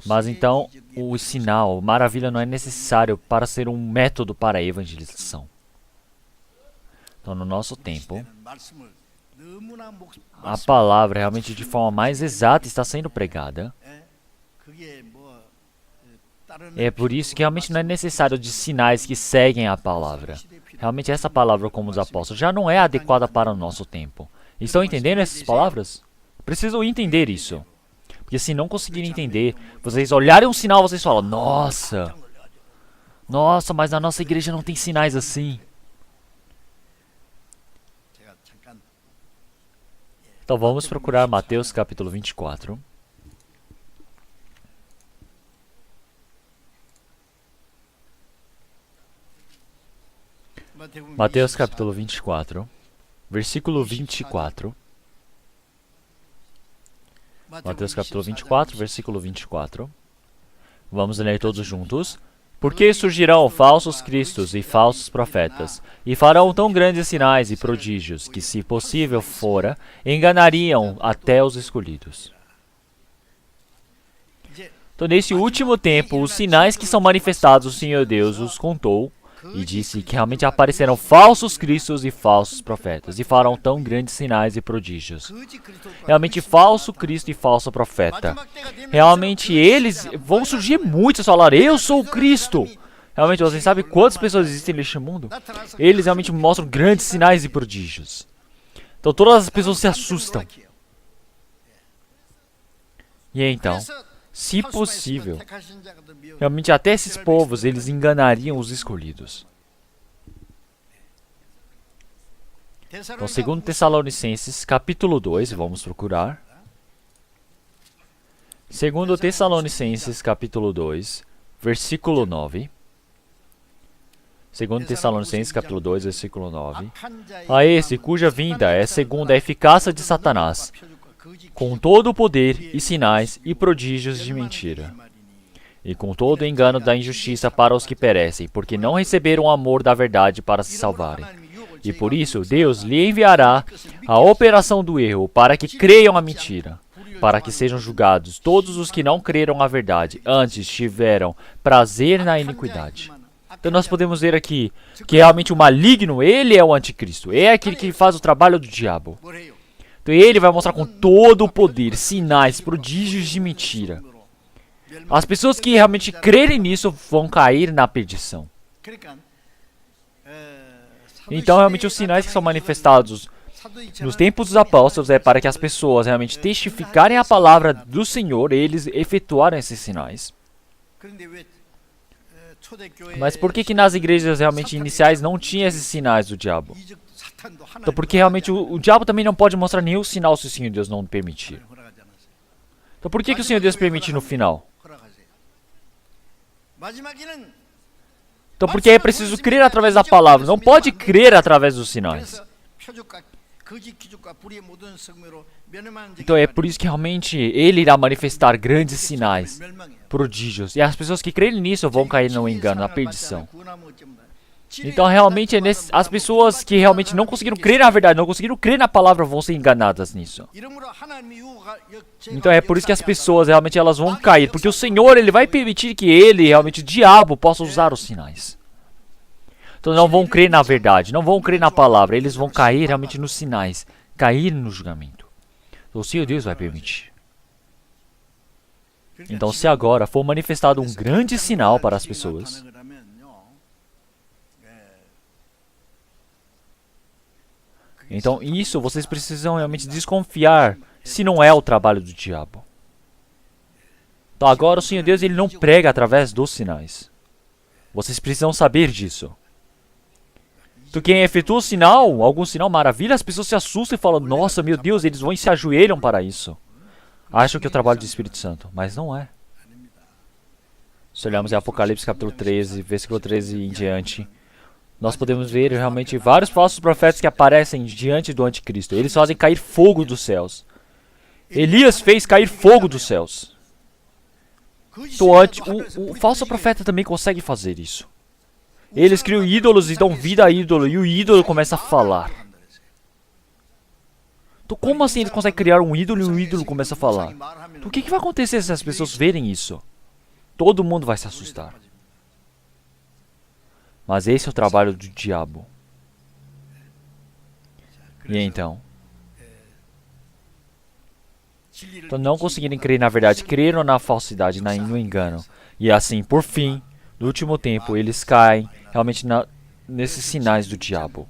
Mas então o sinal, maravilha não é necessário para ser um método para a evangelização. Então no nosso tempo, a palavra realmente de forma mais exata está sendo pregada. É por isso que realmente não é necessário de sinais que seguem a palavra. Realmente essa palavra, como os apóstolos, já não é adequada para o nosso tempo. Estão entendendo essas palavras? Precisam entender isso. Porque se não conseguirem entender, vocês olharem um sinal, vocês falam, nossa, mas na nossa igreja não tem sinais assim. Então vamos procurar Mateus capítulo 24. Mateus capítulo 24, versículo 24. Mateus capítulo 24, versículo 24. Vamos ler todos juntos. Porque surgirão falsos cristos e falsos profetas, e farão tão grandes sinais e prodígios, que, se possível fora, enganariam até os escolhidos. Então, nesse último tempo, os sinais que são manifestados, o Senhor Deus os contou, e disse que realmente aparecerão falsos cristos e falsos profetas, e farão tão grandes sinais e prodígios. Realmente, falso Cristo e falso profeta. Realmente, eles vão surgir muitos falar, eu sou o Cristo. Realmente, vocês sabem quantas pessoas existem neste mundo? Eles realmente mostram grandes sinais e prodígios. Então, todas as pessoas se assustam. E então, se possível, realmente até esses povos, eles enganariam os escolhidos. Então, segundo Tessalonicenses, capítulo 2, vamos procurar. Segundo Tessalonicenses, capítulo 2, versículo 9. Segundo Tessalonicenses, capítulo 2, versículo 9. A esse cuja vinda é segundo a eficácia de Satanás, com todo o poder e sinais e prodígios de mentira, e com todo o engano da injustiça para os que perecem, porque não receberam o amor da verdade para se salvarem. E por isso Deus lhe enviará a operação do erro, para que creiam a mentira, para que sejam julgados todos os que não creram a verdade, antes tiveram prazer na iniquidade. Então nós podemos ver aqui que realmente o maligno, ele é o anticristo, é aquele que faz o trabalho do diabo. Então ele vai mostrar com todo o poder, sinais, prodígios de mentira. As pessoas que realmente crerem nisso vão cair na perdição. Então realmente os sinais que são manifestados nos tempos dos apóstolos é para que as pessoas realmente testificarem a palavra do Senhor e eles efetuarem esses sinais. Mas por que nas igrejas realmente iniciais não tinha esses sinais do diabo? Então porque realmente o diabo também não pode mostrar nenhum sinal se o Senhor Deus não permitir. Então por que o Senhor Deus permite no final? Então porque é preciso crer através da palavra, não pode crer através dos sinais. Então é por isso que realmente ele irá manifestar grandes sinais, prodígios. E as pessoas que creem nisso vão cair no engano, na perdição. Então realmente as pessoas que realmente não conseguiram crer na verdade, não conseguiram crer na palavra, vão ser enganadas nisso. Então é por isso que as pessoas realmente elas vão cair, porque o Senhor ele vai permitir que ele, realmente o diabo, possa usar os sinais. Então não vão crer na verdade, não vão crer na palavra, eles vão cair realmente nos sinais, cair no julgamento. Então o Senhor Deus vai permitir. Então se agora for manifestado um grande sinal para as pessoas, então isso vocês precisam realmente desconfiar se não é o trabalho do diabo. Então agora o Senhor Deus ele não prega através dos sinais. Vocês precisam saber disso. Então quem efetua o sinal, algum sinal maravilha, as pessoas se assustam e falam, nossa, meu Deus, eles vão e se ajoelham para isso. Acham que é o trabalho do Espírito Santo, mas não é. Se olharmos em Apocalipse capítulo 13, versículo 13 em diante, nós podemos ver realmente vários falsos profetas que aparecem diante do anticristo. Eles fazem cair fogo dos céus. Elias fez cair fogo dos céus. Então, o falso profeta também consegue fazer isso. Eles criam ídolos e dão vida a ídolo, e o ídolo começa a falar. Então, como assim eles conseguem criar um ídolo e o ídolo começa a falar? Então, o que vai acontecer se as pessoas verem isso? Todo mundo vai se assustar. Mas esse é o trabalho do diabo. E então? Então, não conseguirem crer na verdade, creram na falsidade, no engano. E assim, por fim, no último tempo, eles caem realmente nesses sinais do diabo.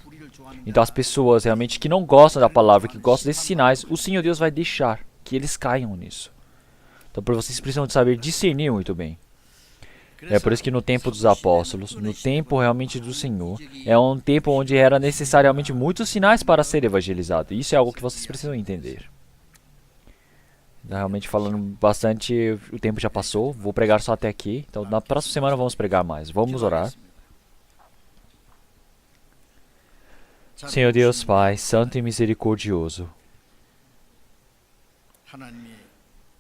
Então, as pessoas realmente que não gostam da palavra, que gostam desses sinais, o Senhor Deus vai deixar que eles caiam nisso. Então, vocês precisam saber discernir muito bem. É por isso que no tempo dos apóstolos, no tempo realmente do Senhor, é um tempo onde era necessário realmente muitos sinais para ser evangelizado. Isso é algo que vocês precisam entender. Realmente falando bastante, o tempo já passou, vou pregar só até aqui. Então na próxima semana vamos pregar mais. Vamos orar. Senhor Deus Pai, Santo e Misericordioso,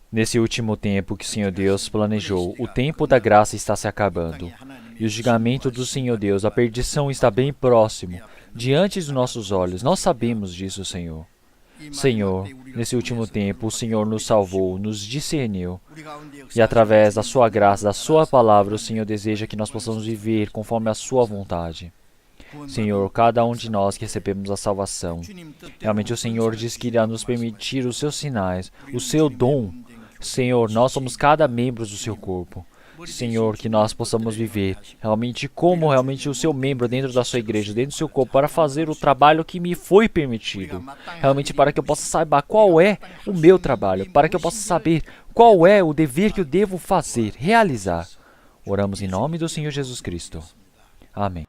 nesse último tempo que o Senhor Deus planejou, o tempo da graça está se acabando. E o julgamento do Senhor Deus, a perdição está bem próximo, diante dos nossos olhos. Nós sabemos disso, Senhor. Senhor, nesse último tempo, o Senhor nos salvou, nos discerniu. E através da sua graça, da sua palavra, o Senhor deseja que nós possamos viver conforme a sua vontade. Senhor, cada um de nós que recebemos a salvação, realmente o Senhor diz que irá nos permitir os seus sinais, o seu dom. Senhor, nós somos cada membro do seu corpo. Senhor, que nós possamos viver realmente como realmente o seu membro dentro da sua igreja, dentro do seu corpo, para fazer o trabalho que me foi permitido. Realmente para que eu possa saber qual é o meu trabalho, para que eu possa saber qual é o dever que eu devo fazer, realizar. Oramos em nome do Senhor Jesus Cristo. Amém.